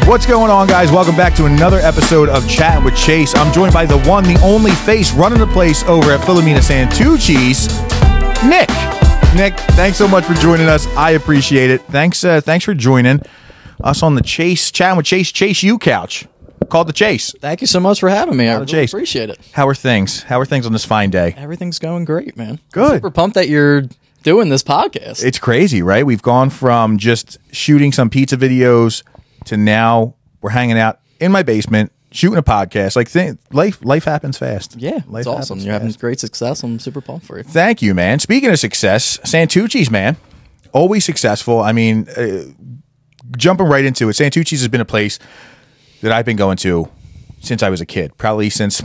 What's going on, guys? Welcome back to another episode of Chatting with Chase. I'm joined by the one, the only face running the place over at Philomena Santucci's, Nick. Nick, thanks so much for joining us. I appreciate it. Thanks for joining us on the Chase, Chatting with Chase U couch, called the Chase. Thank you so much for having me. I really appreciate it. How are things? How are things on this fine day? Everything's going great, man. Good. I'm super pumped that you're doing this podcast. It's crazy, right? We've gone from just shooting some pizza videos to now we're hanging out in my basement shooting a podcast. Like life happens fast. Yeah, it's awesome. You're having great success. I'm super pumped for you. Thank you, man. Speaking of success, Santucci's, man, always successful. I mean, jumping right into it, Santucci's has been a place that I've been going to since I was a kid, probably since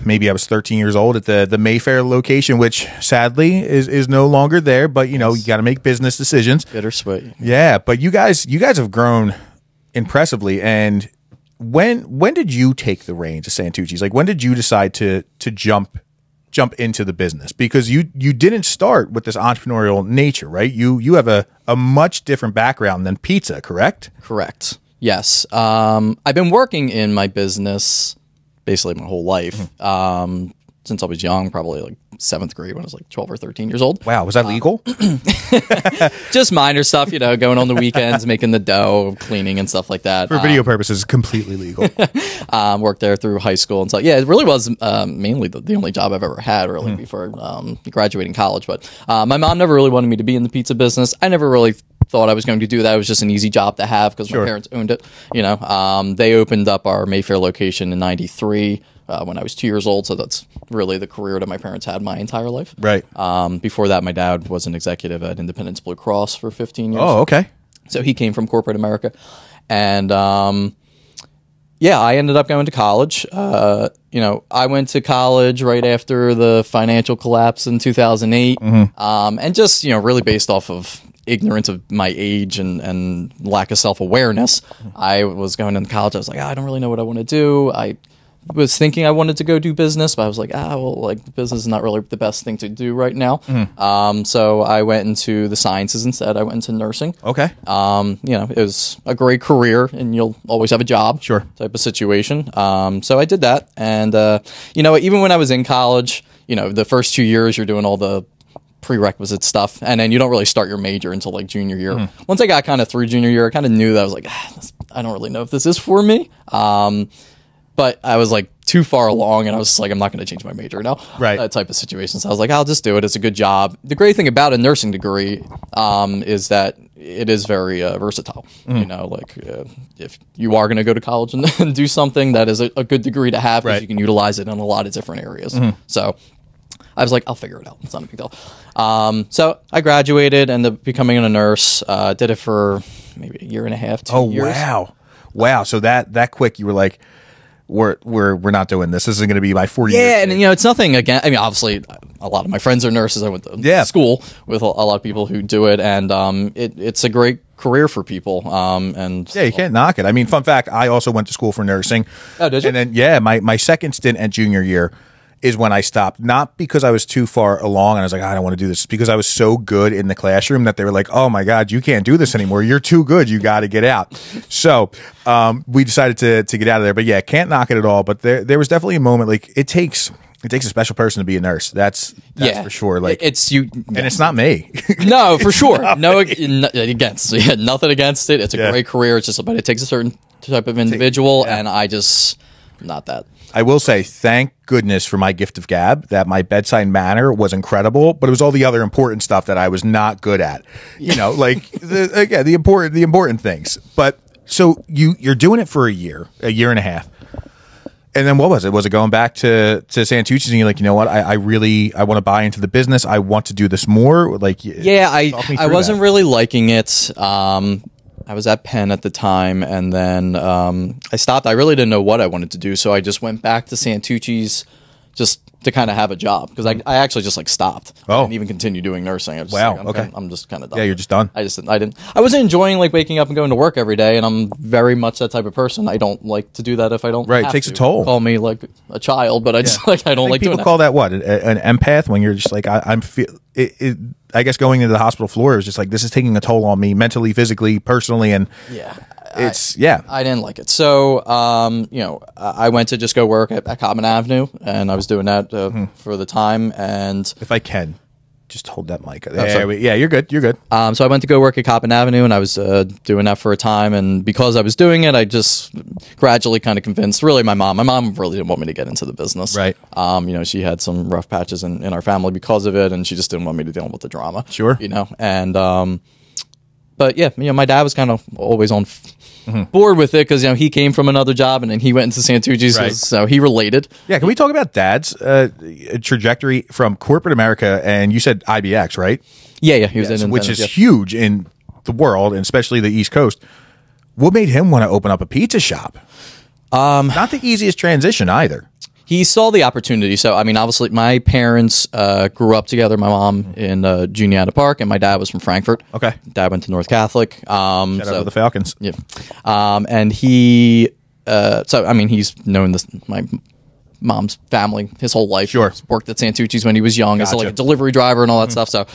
maybe I was 13 years old at the Mayfair location, which sadly is no longer there. But you know, you got to make business decisions. Bittersweet. Yeah, but you guys have grown impressively. And when did you take the reins of Santucci's? Like, when did you decide to jump into the business? Because you didn't start with this entrepreneurial nature, right? You have a much different background than pizza, correct? Correct. Yes. I've been working in my business basically my whole life. Since I was young, probably like 7th grade when I was like 12 or 13 years old. Wow. Was that legal? Just minor stuff, you know, going on the weekends, making the dough, cleaning and stuff like that. For video purposes, completely legal. Worked there through high school and stuff. Yeah, it really was mainly the only job I've ever had really before graduating college. But my mom never really wanted me to be in the pizza business. I never really thought I was going to do that. It was just an easy job to have because my parents owned it. You know, they opened up our Mayfair location in '93 when I was 2 years old. So that's really the career that my parents had my entire life. Right. Before that, my dad was an executive at Independence Blue Cross for 15 years. Oh, okay. So he came from corporate America, and yeah, I ended up going to college. You know, I went to college right after the financial collapse in 2008, and just, you know, really based off of ignorance of my age and lack of self-awareness, I was going into college. I was like, I don't really know what I want to do. I was thinking I wanted to go do business, but I was like, well, like business is not really the best thing to do right now. So I went into the sciences instead. I went into nursing. Okay. You know, it was a great career, and you'll always have a job. Sure. Type of situation. So I did that, and you know, even when I was in college, you know, the first 2 years you're doing all the prerequisite stuff, and then you don't really start your major until like junior year. Once I got kind of through junior year, I kind of knew that I was like, I don't really know if this is for me. But I was like too far along, and I was like, I'm not going to change my major now. Right. That type of situation. So I was like, I'll just do it. It's a good job. The great thing about a nursing degree is that it is very versatile. You know, like if you are going to go to college and do something, that is a good degree to have, because you can utilize it in a lot of different areas. So I was like, I'll figure it out. It's not a big deal. So I graduated, ended up becoming a nurse. Did it for maybe a year and a half, 2 years. Oh, wow. So that quick, you were like, we're not doing this. This isn't going to be my 40 years. Yeah, and you know, it's nothing again. I mean, obviously, a lot of my friends are nurses. I went to school with a lot of people who do it, and it's a great career for people. And yeah, you can't knock it. I mean, fun fact, I also went to school for nursing. Oh, did you? And then my second stint at junior year is when I stopped, not because I was too far along and I was like, I don't want to do this, because I was so good in the classroom that they were like, oh my God, you can't do this anymore. You're too good. You got to get out. So we decided to get out of there. But yeah, can't knock it at all. But there was definitely a moment, like it takes a special person to be a nurse. That's for sure. Like it's you, and it's not me. No, for sure. No against. Yeah, nothing against it. It's a great career. It's just, but it takes a certain type of individual, and I just not that. I will say, thank goodness for my gift of gab, that my bedside manner was incredible, but it was all the other important stuff that I was not good at. You know, like the important things. But so you're doing it for a year and a half. And then what was it? Was it going back to Santucci's and you're like, you know what? I want to buy into the business. I want to do this more. Like, yeah, I wasn't really liking it. I was at Penn at the time, and then I stopped. I really didn't know what I wanted to do, so I just went back to Santucci's just to kind of have a job, because I actually just like stopped. I didn't even continue doing nursing. I was just like, I'm just kind of done. Yeah, you're just done. I wasn't enjoying like waking up and going to work every day, and I'm very much that type of person. I don't like to do that if I don't. Right, it takes a toll. Call me like a child, but I just I don't like doing that. People call that what, an empath, when you're just like I guess going into the hospital floor is just like, this is taking a toll on me mentally, physically, personally, and I didn't like it. So, I went to just go work at Common Avenue, and I was doing that for the time. And if I can, just hold that mic. Yeah, you're good. You're good. So I went to go work at Common Avenue, and I was doing that for a time. And because I was doing it, I just gradually kind of convinced, really, my mom. My mom really didn't want me to get into the business. Right. She had some rough patches in our family because of it, and she just didn't want me to deal with the drama. Sure. And but yeah, my dad was kind of always on board with it because he came from another job and then he went into Santucci's, right. So he related. Yeah, can we talk about Dad's trajectory from corporate America? And you said IBX, right? Yeah, he was in which is huge in the world, and especially the East Coast. What made him want to open up a pizza shop? Not the easiest transition either. He saw the opportunity. So, obviously, my parents grew up together. My mom in Juniata Park, and my dad was from Frankfurt. Okay. Dad went to North Catholic. Shout out to the Falcons. Yeah. And he, he's known my mom's family his whole life. Sure. He worked at Santucci's when he was young as Gotcha. like a delivery driver and all that stuff. So,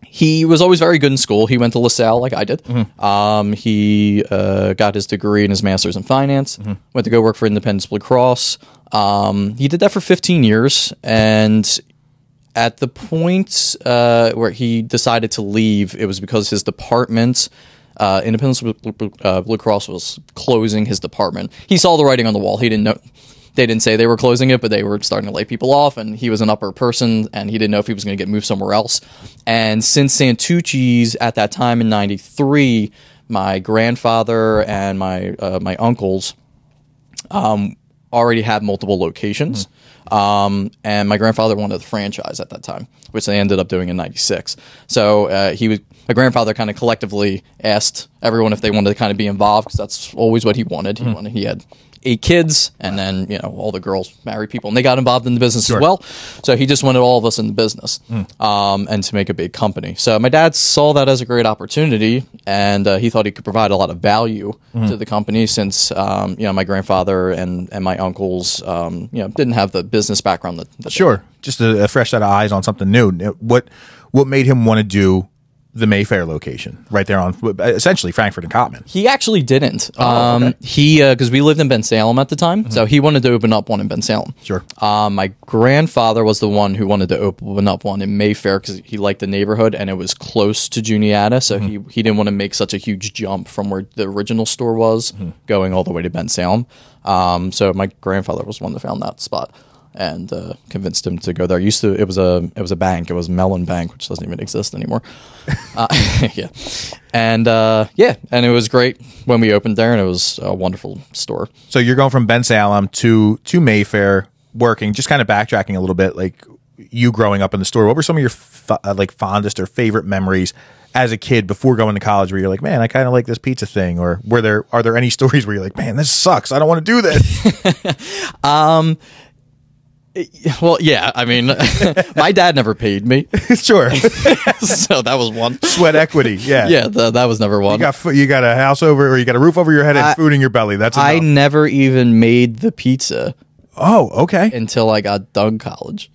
he was always very good in school. He went to LaSalle like I did. He got his degree and his master's in finance. Went to go work for Independence Blue Cross. He did that for 15 years. And at the point where he decided to leave, it was because his department, Independence Blue Cross, was closing his department. He saw the writing on the wall. He didn't know. They didn't say they were closing it, but they were starting to lay people off, and he was an upper person, and he didn't know if he was going to get moved somewhere else. And since Santucci's at that time in '93, my grandfather and my uncles already had multiple locations, and my grandfather wanted the franchise at that time, which they ended up doing in '96. So my grandfather kind of collectively asked everyone if they wanted to kind of be involved, because that's always what he wanted. He had 8 kids, and then all the girls married people, and they got involved in the business as well. So he just wanted all of us in the business, and to make a big company. So my dad saw that as a great opportunity, and he thought he could provide a lot of value to the company, since my grandfather and my uncles didn't have the business background that Sure, just a fresh set of eyes on something new. What made him want to do the Mayfair location right there on essentially Frankfurt and Cottman? He actually didn't. Okay. Because we lived in Ben Salem at the time, so he wanted to open up one in Ben Salem. Sure. My grandfather was the one who wanted to open up one in Mayfair because he liked the neighborhood and it was close to Juniata, so he didn't want to make such a huge jump from where the original store was going all the way to Ben Salem. So my grandfather was the one that found that spot and convinced him to go there. It was a bank. It was Mellon Bank, which doesn't even exist anymore. Yeah, and and it was great when we opened there, and it was a wonderful store. So you're going from Ben Salem to Mayfair, working. Just kind of backtracking a little bit, like you growing up in the store. What were some of your fondest or favorite memories as a kid before going to college, where you're like, man, I kind of like this pizza thing? Or are there any stories where you're like, man, this sucks, I don't want to do this? Well, yeah, my dad never paid me. Sure. So that was one. Sweat equity, yeah. Yeah, that was never one. You got a house over, or you got a roof over your head and food in your belly. That's enough. I never even made the pizza. Oh, okay. Until I got done college.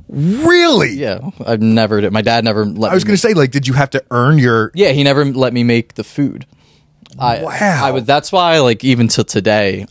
Really? Yeah, I've never did. My dad never let me. I was going to say, like, did you have to earn your... Yeah, he never let me make the food. Wow. That's why, like, even to today,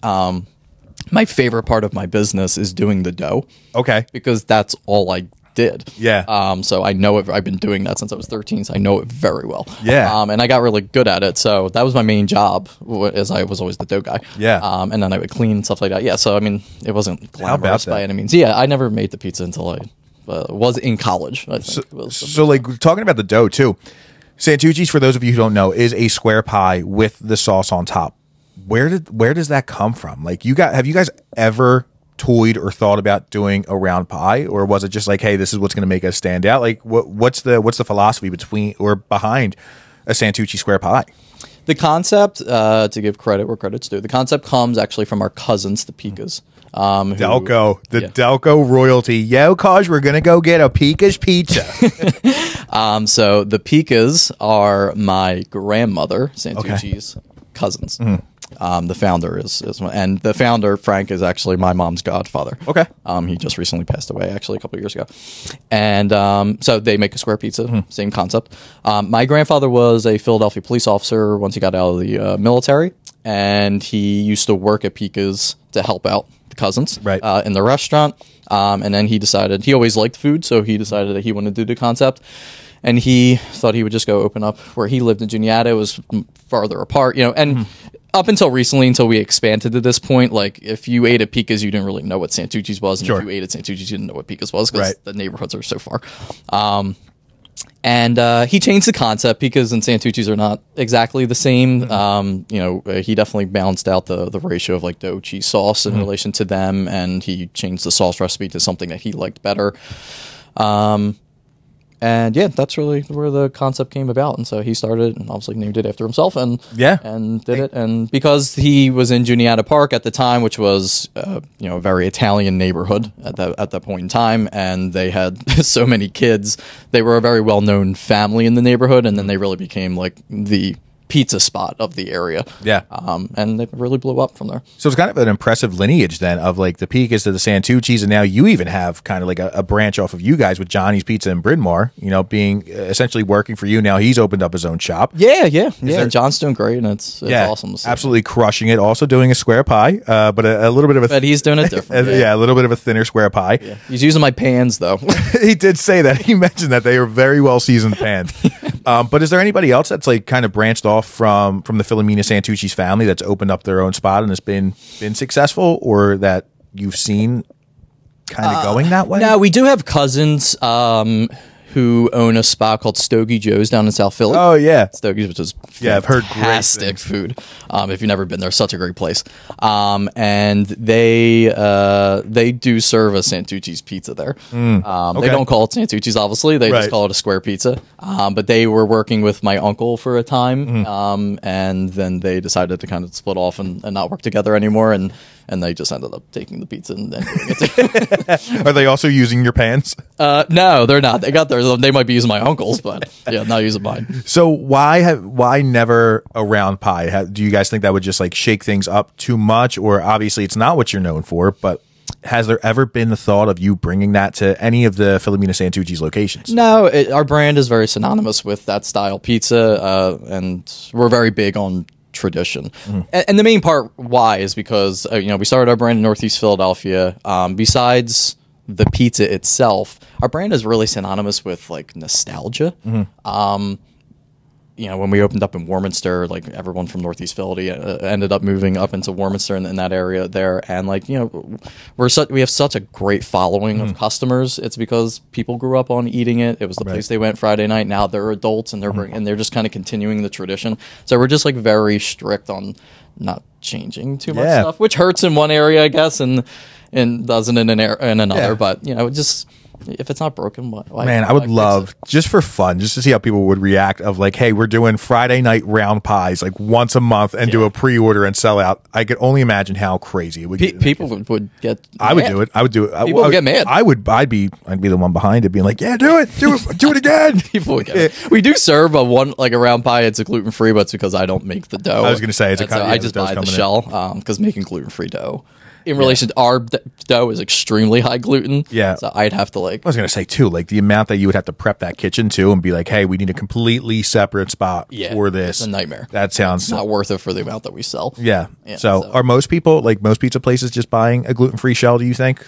my favorite part of my business is doing the dough. Okay. Because that's all I did. Yeah. So I know it. I've been doing that since I was 13, so I know it very well. Yeah. And I got really good at it. So that was my main job, as I was always the dough guy. Yeah. And then I would clean and stuff like that. Yeah. So, it wasn't glamorous by any means. Yeah. I never made the pizza until I was in college, I think. So, like, talking about the dough, too, Santucci's, for those of you who don't know, is a square pie with the sauce on top. Where does that come from? Like, have you guys ever toyed or thought about doing a round pie, or was it just like, hey, this is what's going to make us stand out? Like, what's the philosophy behind a Santucci square pie? The concept, to give credit where credit's due, the concept comes actually from our cousins, the Picas. Delco, Delco royalty. Yo, Kaj, we're gonna go get a Pika's pizza. So the Picas are my grandmother Santucci's cousins. The founder is and the founder, Frank, is actually my mom's godfather. Okay. He just recently passed away, actually, a couple of years ago. And so they make a square pizza, same concept. My grandfather was a Philadelphia police officer once he got out of the military, and he used to work at Pica's to help out the cousins in the restaurant. And then he decided, he always liked food, so he decided that he wanted to do the concept. And he thought he would just go open up where he lived in Juniata. It was farther apart, and up until recently, until we expanded to this point, like if you ate at Pica's, you didn't really know what Santucci's was. And if you ate at Santucci's, you didn't know what Pica's was because the neighborhoods are so far. And he changed the concept. Pica's and Santucci's are not exactly the same. He definitely balanced out the ratio of like dough, cheese, sauce in relation to them. And he changed the sauce recipe to something that he liked better. And yeah, that's really where the concept came about. And so he started and obviously named it after himself and did it. And because he was in Juniata Park at the time, which was, a very Italian neighborhood at that point in time, and they had so many kids, they were a very well-known family in the neighborhood. And then they really became like the pizza spot of the area. Yeah. And they really blew up from there. So it's kind of an impressive lineage then of like the Picas to the Santucci's, and now you even have kind of like a branch off of you guys with Johnny's Pizza in Bryn Mawr, being essentially working for you. Now he's opened up his own shop. Yeah. John's doing great, and it's awesome to see. Absolutely crushing it. Also doing a square pie, but a little bit of a... But he's doing it different. A little bit of a thinner square pie. Yeah. He's using my pans, though. He did say that. He mentioned that they are very well seasoned pans. But is there anybody else that's like kind of branched off from the Philomena Santucci's family that's opened up their own spot and has been successful, or that you've seen kind of going that way? No, we do have cousins who own a spot called Stogie Joe's down in South Philly. Oh yeah, Stogie's, which is I've heard fantastic food. If you've never been there, such a great place. And they do serve a Santucci's pizza there. They don't call it Santucci's, obviously. They just call it a square pizza. But they were working with my uncle for a time, and then they decided to kind of split off and not work together anymore. And they just ended up taking the pizza and then doing it. Are they also using your pans? No, they're not. They got theirs. They might be using my uncle's, but yeah, not using mine. So why never a round pie? Do you guys think that would just like shake things up too much? Or obviously it's not what you're known for, but has there ever been the thought of you bringing that to any of the Philomena Santucci's locations? No, our brand is very synonymous with that style pizza, and we're very big on tradition. And the main part why is because we started our brand in Northeast Philadelphia. Besides the pizza itself, our brand is really synonymous with like nostalgia. When we opened up in Warminster, like everyone from Northeast Philly ended up moving up into Warminster in that area there, and like we have such a great following of customers. It's because people grew up on eating it. It was the place they went Friday night. Now they're adults and they're just kind of continuing the tradition. So we're just like very strict on not changing too much stuff, which hurts in one area, I guess, and doesn't in another. But just. If it's not broken, why? Man, I would love, just for fun, just to see how people would react of like, hey, we're doing Friday night round pies like once a month and do a pre-order and sell out. I could only imagine how crazy it would get. People would get I would do it. I would do it. People would get mad. I'd be the one behind it being like, yeah, do it again. People would get it. We do serve a round pie. It's a gluten-free, but it's because I don't make the dough. I was going to say, I just buy the shell because making gluten-free dough in relation to our dough is extremely high gluten. Yeah. So I'd have to like... I was going to say, too, like the amount that you would have to prep that kitchen, too, and be like, hey, we need a completely separate spot for this. It's a nightmare. That sounds... It's not worth it for the amount that we sell. Yeah. So are most people, like most pizza places, just buying a gluten-free shell, do you think?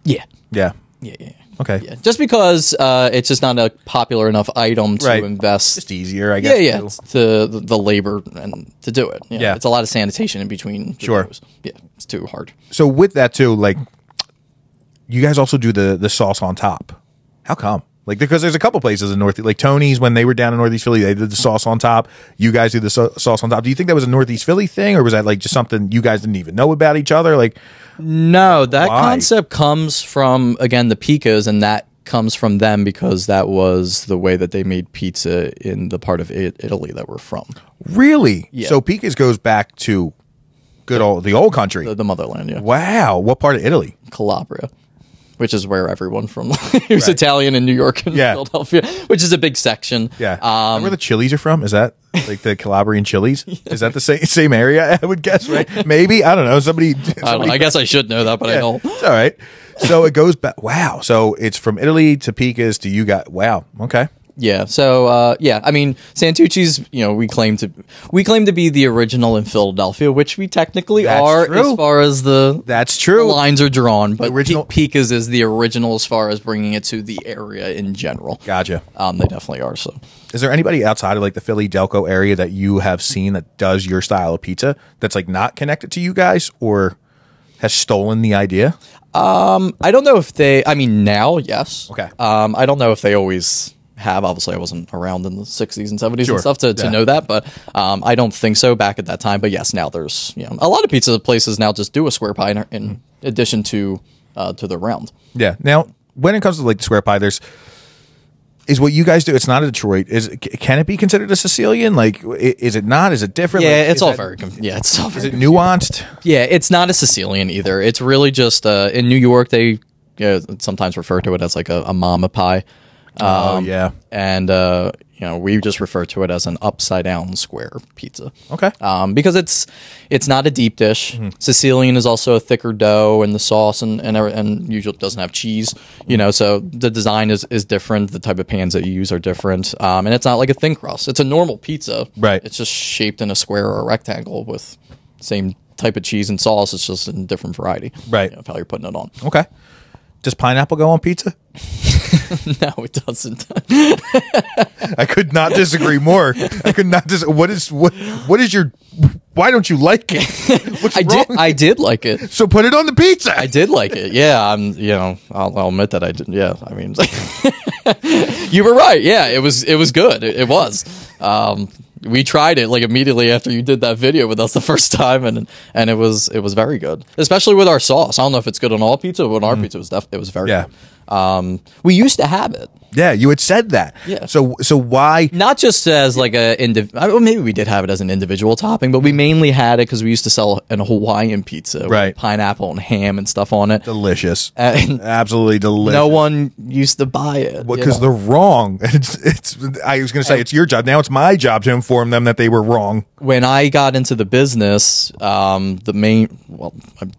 Yeah. Yeah. Yeah. Okay. Yeah. Just because it's just not a popular enough item to invest. Just easier, I guess. Yeah. To the labor and to do it. Yeah. It's a lot of sanitation in between. Doughs. Yeah. It's too hard. So with that too, like you guys also do the sauce on top. How come? Like because there's a couple places in Northeast, like Tony's when they were down in Northeast Philly, they did the sauce on top. You guys do the sauce on top. Do you think that was a Northeast Philly thing, or was that like just something you guys didn't even know about each other? Like, no, that concept comes from again the Picas, and that comes from them because that was the way that they made pizza in the part of Italy that we're from. Really? Yeah. So Picas goes back to the old country, the motherland. Yeah. Wow. What part of Italy? Calabria. which is where everyone from who's Italian in New York and Philadelphia, which is a big section. Yeah. Where the Chili's are from? Is that like the Calabrian Chili's? Is that the same area? I would guess, right? Maybe. I don't know. Somebody I guess I should know that, but I don't. It's all right. So it goes back. Wow. So it's from Italy to Picas to you got. Wow. Okay. Yeah. So I mean, Santucci's. We claim to be the original in Philadelphia, which we technically are, as far as that's true. Lines are drawn. But original Picas is the original as far as bringing it to the area in general. Gotcha. They definitely are. So, is there anybody outside of like the Philly Delco area that you have seen that does your style of pizza that's like not connected to you guys or has stolen the idea? I don't know if they. I mean, now, yes. Okay. I don't know if they always have. Obviously, I wasn't around in the 60s and 70s Sure. and stuff to know that, but I don't think so back at that time. But yes, now there's a lot of pizza places now just do a square pie in addition to the round. Yeah. Now, when it comes to like the square pie, is what you guys do. It's not a Detroit. Can it be considered a Sicilian? Like, is it not? Is it different? Yeah, like, it's all very. It's all very. Is it nuanced? Yeah, it's not a Sicilian either. It's really just in New York they sometimes refer to it as like a mama pie. And we just refer to it as an upside down square pizza. Okay. Because it's not a deep dish. Sicilian is also a thicker dough, and the sauce and usually doesn't have cheese. So the design is different. The type of pans that you use are different. And it's not like a thin crust. It's a normal pizza. Right. It's just shaped in a square or a rectangle with same type of cheese and sauce. It's just in different variety. Right. Of how you're putting it on. Okay. Does pineapple go on pizza? No, it doesn't. I could not disagree more. I could not what is your why don't you like it? What's wrong? I did like it. So put it on the pizza. I did like it. Yeah, I'll admit that I did. Yeah, I mean, you were right. Yeah, it was good. It was. We tried it like immediately after you did that video with us the first time, and it was very good, especially with our sauce. I don't know if it's good on all pizza, but on our pizza it was very good. We used to have it. Yeah, you had said that. Yeah. So why? Not just as like maybe we did have it as an individual topping, but we mainly had it because we used to sell a Hawaiian pizza with pineapple and ham and stuff on it. Delicious. And absolutely delicious. No one used to buy it. Because they're wrong. It's. I was going to say it's your job. Now it's my job to inform them that they were wrong. When I got into the business, I've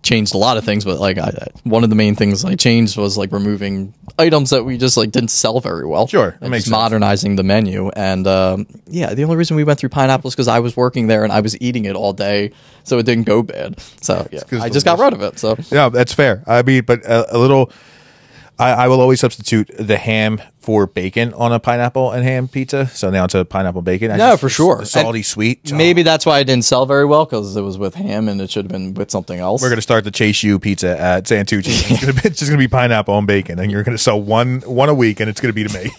changed a lot of things, but like one of the main things I changed was like removing items that we just like didn't sell very well. Sure, that makes sense. Modernizing the menu, and the only reason we went through pineapple is because I was working there and I was eating it all day, so it didn't go bad. So I just got rid of it. So yeah, that's fair. I mean, but a little. I will always substitute the ham for bacon on a pineapple and ham pizza. So now it's a pineapple bacon. For sure. The salty sweet. Maybe that's why I didn't sell very well, because it was with ham and it should have been with something else. We're going to start the Chase U pizza at Santucci. It's just going to be pineapple and bacon, and you're going to sell one a week, and it's going to be to me.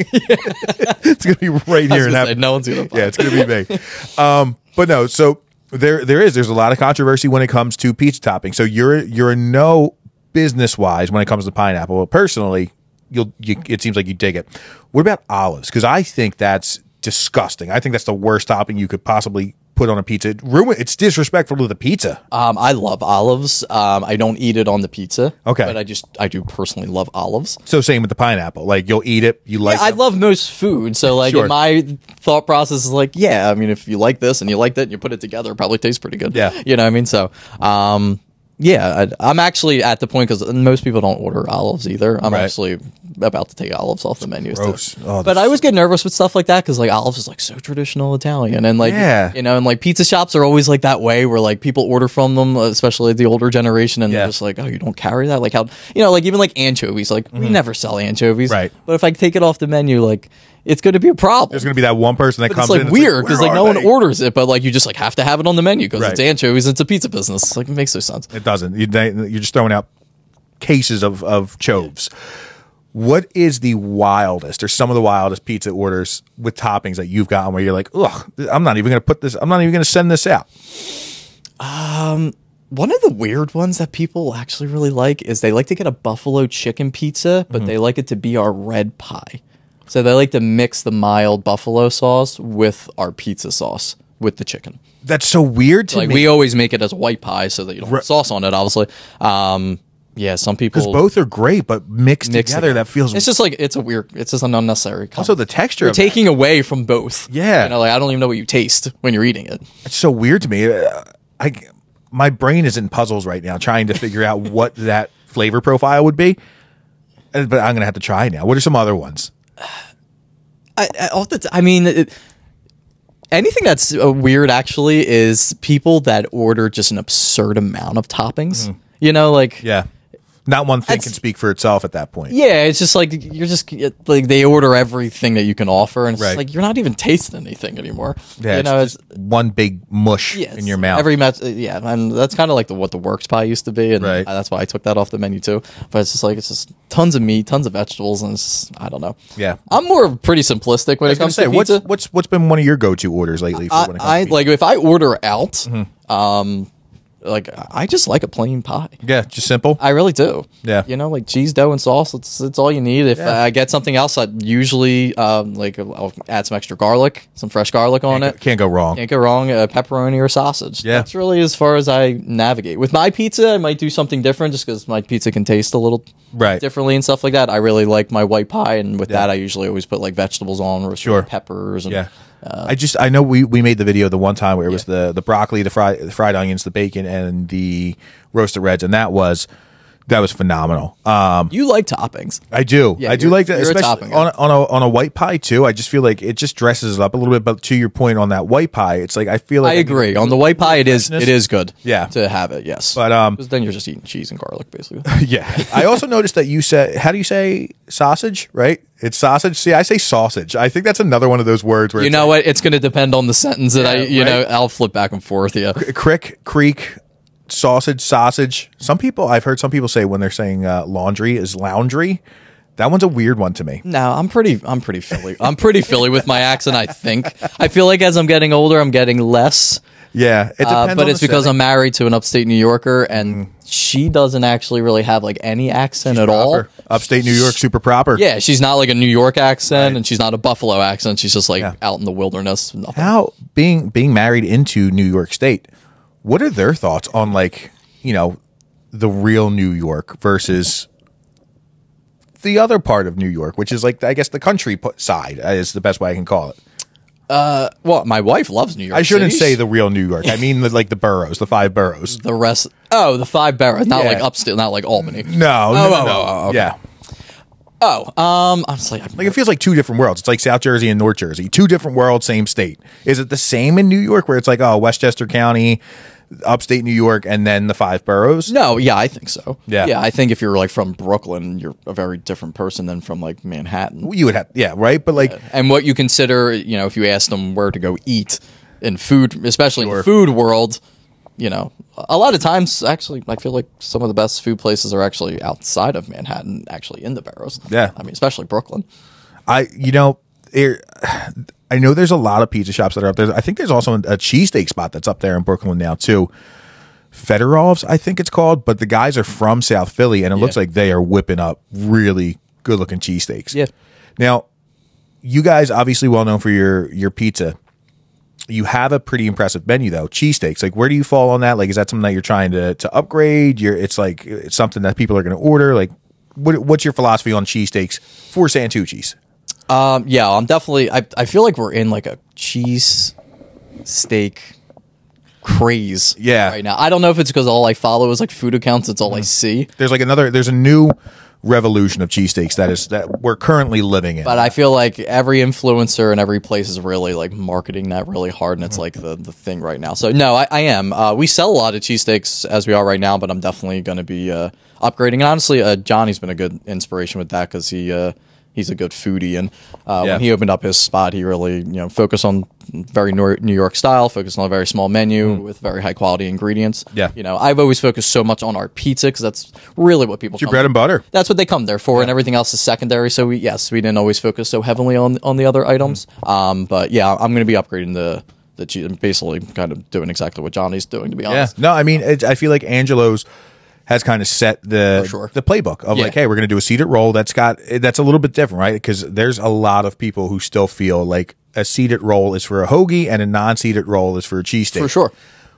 It's going to be right here. No one's going to buy. Yeah, it's going to be me. But no, so there's a lot of controversy when it comes to pizza topping. So you're a no business wise when it comes to pineapple. Personally, it seems like you dig it. What about olives? Because I think that's disgusting. I think that's the worst topping you could possibly put on a pizza. It's disrespectful to the pizza. I love olives. I don't eat it on the pizza. Okay. But I do personally love olives. So same with the pineapple. Like you'll eat it. You like. I love most food. So like my thought process is like, I mean, if you like this and you like that, and you put it together, it probably tastes pretty good. Yeah. You know what I mean? So, I'm actually at the point, because most people don't order olives either. I'm actually about to take olives off the menu. Gross. But I always get nervous with stuff like that, because like olives is like so traditional Italian, and like and like pizza shops are always like that way, where like people order from them, especially the older generation, and they're just like, oh, you don't carry that? Like how like even like anchovies, like we never sell anchovies, right? But if I take it off the menu, like it's going to be a problem. There's going to be that one person that comes in. It's like weird, because like no one orders it, but like you just like have to have it on the menu because it's anchovies. It's a pizza business. Like it makes no sense. It doesn't. You're just throwing out cases of choves. What is the wildest, or some of the wildest pizza orders with toppings that you've gotten where you're like, ugh, I'm not even going to put this. I'm not even going to send this out. One of the weird ones that people actually really like is they like to get a buffalo chicken pizza, but they like it to be our red pie. So they like to mix the mild buffalo sauce with our pizza sauce with the chicken. That's so weird to me. We always make it as a white pie so that you don't have sauce on it, obviously. Yeah, some Because people both are great, but mixed together, that feels. It's just like it's just an unnecessary. Also, the texture. You're taking away from both. Yeah, you know, like I don't even know what you taste when you're eating it. It's so weird to me. My brain is in puzzles right now, trying to figure out what that flavor profile would be. But I'm gonna have to try now. What are some other ones? Anything that's weird actually is people that order just an absurd amount of toppings. You know, like yeah. Not one thing can speak for itself at that point. Yeah, it's just like you're just like they order everything that you can offer, and it's just like you're not even tasting anything anymore. Yeah, you know, it's just one big mush in your mouth. Yeah, and that's kind of like what the works pie used to be, and that's why I took that off the menu too. But it's just tons of meat, tons of vegetables, and it's just, I don't know. Yeah, I'm more pretty simplistic when it comes to pizza. What's been one of your go-to orders lately? For when it comes to like if I order out, like I just like a plain pie. Yeah, just simple. I really do. Yeah, you know, like cheese, dough, and sauce. It's all you need. If I get something else, I usually like I'll add some extra garlic, some fresh garlic on it. Can't go wrong. Can't go wrong. Pepperoni or sausage. Yeah, that's really as far as I navigate. With my pizza, I might do something different just because my pizza can taste a little differently and stuff like that. I really like my white pie, and with that, I usually always put like vegetables on or peppers. And, I know we made the video the one time where it was the broccoli, the fried onions, the bacon, and the roasted reds, and that was phenomenal. You like toppings? I do. Yeah, I do like that, especially on a white pie too. I just feel like it just dresses it up a little bit. But to your point on that white pie, it's like I feel like I agree on the white pie. It is good. Yeah, to have it. Yes, but because then you're just eating cheese and garlic basically. Yeah. I also noticed that you said, how do you say sausage? Right? It's sausage. See, I say sausage. I think that's another one of those words where what? It's going to depend on the sentence that I'll flip back and forth. Yeah, creek. Sausage. I've heard some people say when they're saying laundry is loundry. That one's a weird one to me. No, I'm pretty Philly. I'm pretty Philly with my accent. I feel like as I'm getting older, I'm getting less. Yeah, it depends. But it's because I'm married to an upstate New Yorker, and she doesn't actually really have like any accent at all. Upstate New York, super proper. Yeah, she's not like a New York accent, and she's not a Buffalo accent. She's just like out in the wilderness. Nothing. How being married into New York State? What are their thoughts on the real New York versus the other part of New York, which is like I guess the country side is the best way I can call it. Well, my wife loves New York. I shouldn't say the real New York. I mean the boroughs, the 5 boroughs. The rest. Oh, the 5 boroughs, not like upstate, not like Albany. No. Okay. Yeah. I'm just like it feels like two different worlds. It's like South Jersey and North Jersey, two different worlds, same state. Is it the same in New York where it's like Westchester County, upstate New York, and then the 5 boroughs? No, yeah, I think so. Yeah, I think if you're like from Brooklyn, you're a very different person than from like Manhattan. You would have, right? But like, and what you consider, if you ask them where to go eat in food, especially in the food world, a lot of times, actually, I feel like some of the best food places are actually outside of Manhattan, actually in the boroughs. Yeah, I mean, especially Brooklyn. I know there's a lot of pizza shops that are up there. I think there's also a cheesesteak spot that's up there in Brooklyn now too. Fedorov's, I think it's called, but the guys are from South Philly, and it looks like they are whipping up really good looking cheesesteaks. Yeah. Now, you guys obviously well known for your pizza. You have a pretty impressive menu though. Cheesesteaks, like where do you fall on that? Like, is that something that you're trying to upgrade? It's something that people are going to order. Like, what's your philosophy on cheesesteaks for Santucci's? Yeah, I'm definitely. I feel like we're in like a cheese steak craze. Right now, I don't know if it's because all I follow is like food accounts. It's all I see. There's a new revolution of cheesesteaks that we're currently living in. But I feel like every influencer and every place is really like marketing that really hard, and it's like the thing right now. So no, I am. We sell a lot of cheesesteaks as we are right now, but I'm definitely going to be upgrading. And honestly, Johnny's been a good inspiration with that because he's a good foodie, and when he opened up his spot, he really focused on very New York style, focused on a very small menu with very high quality ingredients. Yeah, I've always focused so much on our pizza because that's really what people. It's your bread and butter. That's what they come there for, and everything else is secondary. So we didn't always focus so heavily on the other items. But yeah, I'm going to be upgrading the cheese, basically kind of doing exactly what Johnny's doing. To be honest, no, I mean I feel like Angelo's has kind of set the playbook of like, hey, we're going to do a seeded roll that's a little bit different, right? Because there's a lot of people who still feel like a seeded roll is for a hoagie and a non-seeded roll is for a cheesesteak. For sure.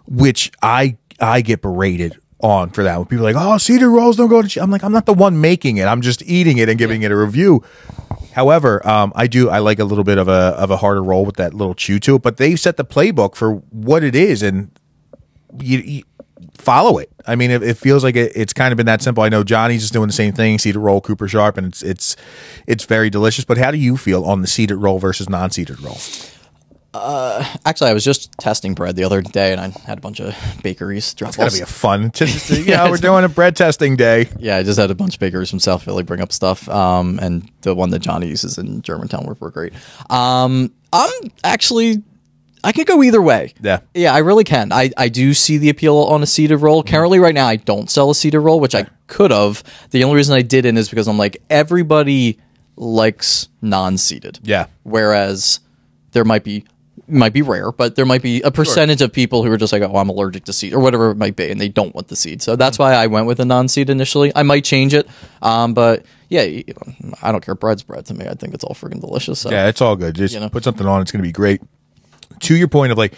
Which I get berated on for that. When people are like, oh, cedar rolls don't go to cheese. I'm like, I'm not the one making it. I'm just eating it and giving it a review. However, I like a little bit of a harder roll with that little chew to it, but they've set the playbook for what it is, and you follow it. I mean, it feels like it's kind of been that simple. I know Johnny's just doing the same thing, cedar roll, Cooper Sharp, and it's very delicious. But how do you feel on the seeded roll versus non-seeded roll? Actually, I was just testing bread the other day, and I had a bunch of bakeries drop It's got to be a fun. We're doing a bread testing day. Yeah, I just had a bunch of bakeries from South Philly bring up stuff, and the one that Johnny uses in Germantown were great. I could go either way. Yeah, I really can. I do see the appeal on a seeded roll. Currently, right now, I don't sell a seeded roll, which I could have. The only reason I didn't is because I'm like, everybody likes non-seeded. Yeah. Whereas there might be rare, but there might be a percentage of people who are just like, oh, I'm allergic to seed or whatever it might be, and they don't want the seed. So that's why I went with a non-seed initially. I might change it, but yeah, I don't care. Bread's bread to me. I think it's all freaking delicious. So. Yeah, it's all good. Just put something on. It's going to be great. To your point of like,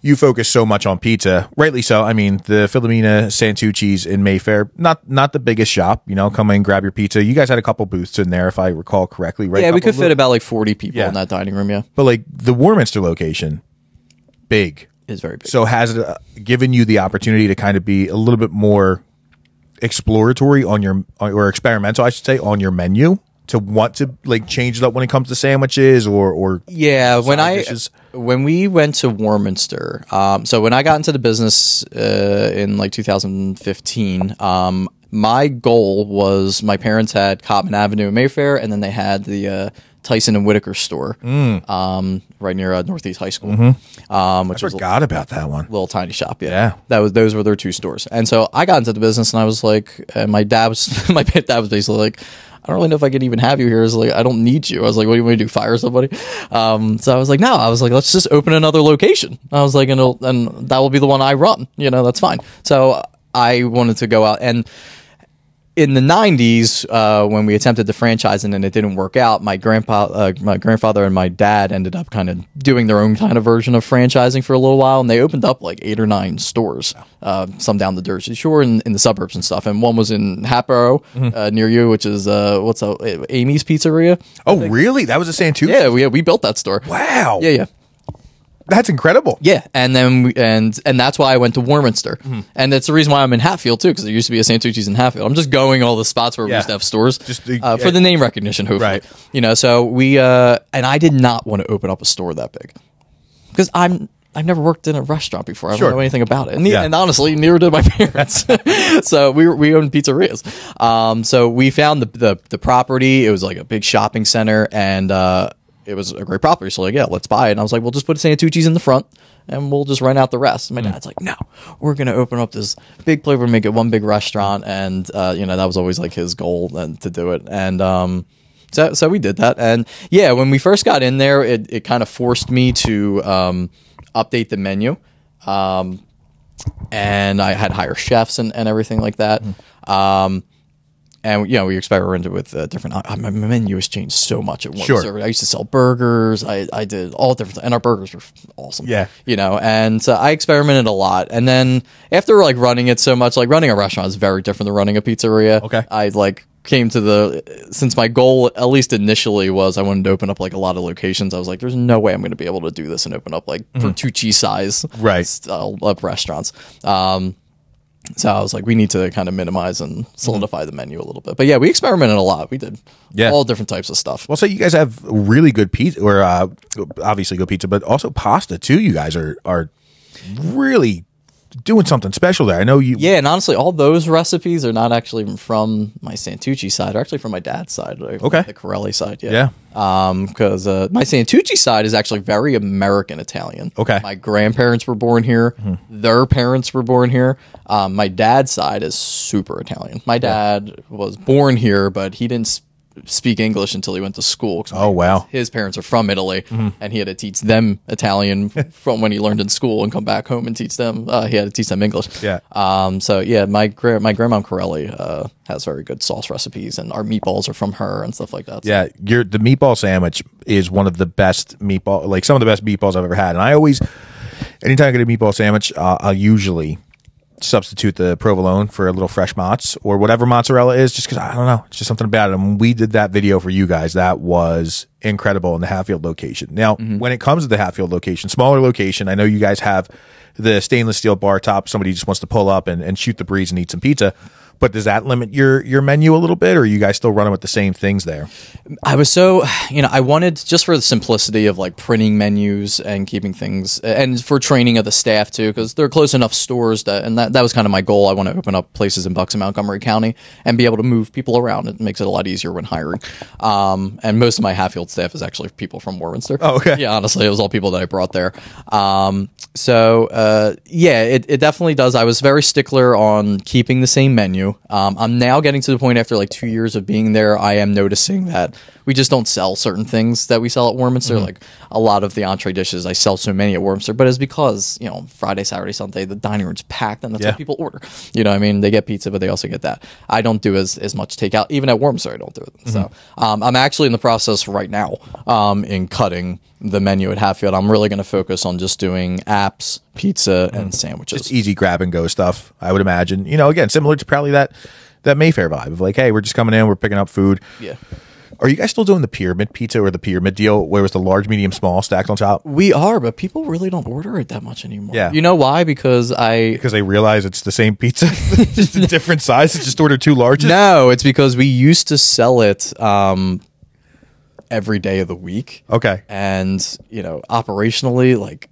you focus so much on pizza, rightly so. I mean, the Philomena Santucci's in Mayfair, not the biggest shop. Come in, grab your pizza. You guys had a couple booths in there, if I recall correctly, right? Yeah, we could fit about like 40 people in that dining room. Yeah, but like the Warminster location, big is very big. So has it given you the opportunity to kind of be a little bit more exploratory or experimental, I should say, on your menu? To want to like change it up when it comes to sandwiches or yeah, when we went to Warminster, so when I got into the business in like 2015, my goal was, my parents had Cobman Avenue in Mayfair, and then they had the Tyson and Whitaker store right near Northeast High School. Which I forgot about that one. Little tiny shop. Yeah. Those were their two stores. And so I got into the business, and I was like, my dad was basically like, I don't really know if I could even have you here. It's like, I don't need you. I was like, what do you want me to do? Fire somebody? So I was like, no. I was like, let's just open another location. I was like, and that will be the one I run. That's fine. So I wanted to go out, and in the 90s, when we attempted the franchising and it didn't work out, my grandfather and my dad ended up kind of doing their own kind of version of franchising for a little while, and they opened up like 8 or 9 stores, some down the Jersey Shore in the suburbs and stuff. And one was in Hatboro, near you, which is Amy's Pizzeria. Oh, really? That was a Santucci? Yeah, we built that store. Wow. Yeah. That's incredible. Yeah, and then and that's why I went to Warminster, and that's the reason why I'm in Hatfield too, because there used to be a Santucci's in Hatfield. I'm just going all the spots where we used to have stores, just for the name recognition, hopefully. Right. So we and I did not want to open up a store that big, because I've never worked in a restaurant before. I don't know anything about it, and honestly, neither did my parents. So we owned pizzerias. So we found the property. It was like a big shopping center, and it was a great property. So like, yeah, let's buy it. And I was like, we'll just put Santucci's in the front, and we'll just rent out the rest. And my dad's like, no, we're going to open up this big place. We're make it one big restaurant. And, that was always like his goal and to do it. And so we did that. And yeah, when we first got in there, it kind of forced me to update the menu. And I had hire chefs and everything like that. And we experimented with different. My menu has changed so much at once. Sure. I used to sell burgers. I did all different, and our burgers were awesome. Yeah. And so I experimented a lot. And then after like running it so much, like running a restaurant is very different than running a pizzeria. Okay. I like came to since my goal, at least initially, was I wanted to open up like a lot of locations. I was like, there's no way I'm going to be able to do this and open up like Bertucci size of restaurants. So I was like, we need to kind of minimize and solidify the menu a little bit. But yeah, we experimented a lot. We did all different types of stuff. Well, so you guys have really good pizza, or obviously good pizza, but also pasta too. You guys are really doing something special there. I know you. Yeah, and honestly, all those recipes are not actually from my Santucci side. They're actually from my dad's side. Okay. The Corelli side. Yeah. Because my Santucci side is actually very American Italian. Okay. My grandparents were born here. Their parents were born here. My dad's side is super Italian. My dad was born here, but he didn't speak English until he went to school. Oh, wow. His parents are from Italy, and he had to teach them Italian from when he learned in school and come back home and teach them. He had to teach them English. Yeah. So yeah, my grandma Corelli has very good sauce recipes, and our meatballs are from her and stuff like that. So. Yeah, the meatball sandwich is one of the best some of the best meatballs I've ever had. And I always, anytime I get a meatball sandwich, I'll usually substitute the provolone for a little fresh mozz or whatever mozzarella is, just because I don't know, it's just something about it. And when we did that video for you guys, that was incredible in the Hatfield location. Now, when it comes to the Hatfield location, smaller location, I know you guys have the stainless steel bar top. Somebody just wants to pull up and shoot the breeze and eat some pizza. But does that limit your menu a little bit, or are you guys still running with the same things there? I was so, I wanted, just for the simplicity of like printing menus and keeping things, and for training of the staff too, because they're close enough stores that was kind of my goal. I want to open up places in Bucks and Montgomery County and be able to move people around. It makes it a lot easier when hiring. And most of my Hatfield staff is actually people from Warminster. Oh, okay. Yeah, honestly, it was all people that I brought there. It definitely does. I was very stickler on keeping the same menu. I'm now getting to the point after like 2 years of being there, I am noticing that we just don't sell certain things that we sell at Warminster. Like a lot of the entree dishes, I sell so many at Warminster, but it's because, Friday, Saturday, Sunday, the dining room's packed and that's what people order. They get pizza, but they also get that. I don't do as much takeout. Even at Warminster, I don't do it. So I'm actually in the process right now in cutting the menu at Hatfield. I'm really going to focus on just doing apps, pizza, and sandwiches. Just easy grab and go stuff, I would imagine. Again, similar to probably that Mayfair vibe of like, hey, we're just coming in, we're picking up food. Yeah. Are you guys still doing the pyramid pizza or the pyramid deal where it was the large, medium, small stacked on top? We are, but people really don't order it that much anymore. Yeah. You know why? Because they realize it's the same pizza, just a different size. It's just ordered two larges. No, it's because we used to sell it every day of the week. Okay. And, operationally, like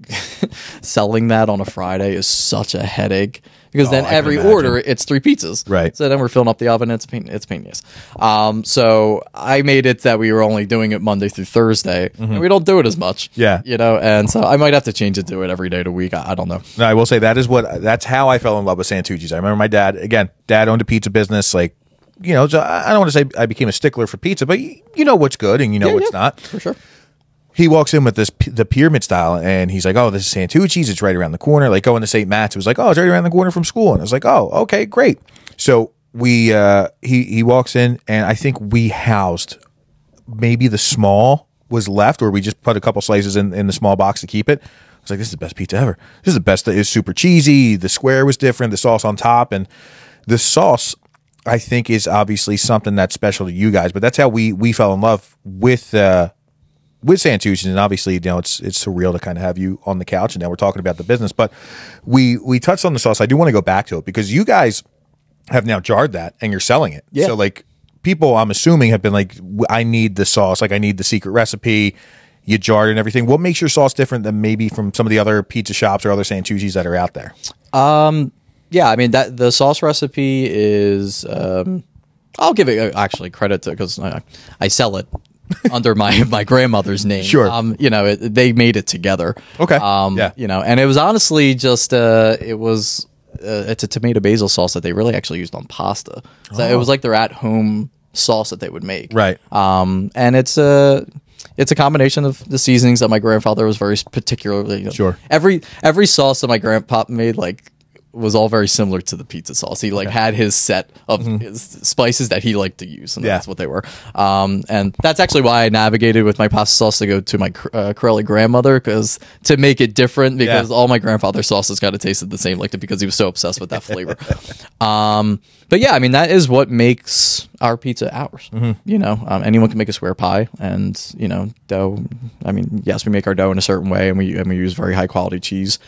selling that on a Friday is such a headache because then every order it's 3 pizzas. Right. So then we're filling up the oven. It's pain in the ass. So I made it that we were only doing it Monday through Thursday and we don't do it as much. Yeah. And so I might have to change it to it every day of the week. I don't know. No, I will say that's how I fell in love with Santucci's. I remember my dad owned a pizza business, like, so I don't want to say I became a stickler for pizza, but you know what's good and what's not. For sure. He walks in with the pyramid style, and he's like, "Oh, this is Santucci's. It's right around the corner." Like going to St. Matt's, it was like, "Oh, it's right around the corner from school." And I was like, "Oh, okay, great." So he walks in, and I think we housed maybe the small was left, or we just put a couple slices in the small box to keep it. I was like, "This is the best pizza ever. This is the best. It's super cheesy. The square was different. The sauce on top, and the sauce." I think is obviously something that's special to you guys, but that's how we fell in love with Santucci's, and obviously, it's surreal to kind of have you on the couch, and now we're talking about the business, but we touched on the sauce. I do want to go back to it because you guys have now jarred that and you're selling it. Yeah. So like people, I'm assuming, have been like, I need the sauce, like I need the secret recipe. You jarred and everything. What makes your sauce different than maybe from some of the other pizza shops or other Santucci's that are out there? Yeah, I mean that the sauce recipe is. I'll give it actually credit to because I sell it under my grandmother's name. Sure. They made it together. Okay. Yeah. And it was honestly just it's a tomato basil sauce that they really actually used on pasta. So it was like their at home sauce that they would make. Right. And it's a combination of the seasonings that my grandfather was very particularly. Sure. Every sauce that my grandpa made was all very similar to the pizza sauce. He had his set of his spices that he liked to use, and that's what they were. And that's actually why I navigated with my pasta sauce to go to my curly grandmother, because to make it different, because all my grandfather's sauces kind of tasted the same, because he was so obsessed with that flavor. But yeah, I mean that is what makes our pizza ours. Anyone can make a square pie, and dough. I mean, yes, we make our dough in a certain way, and we use very high quality cheese.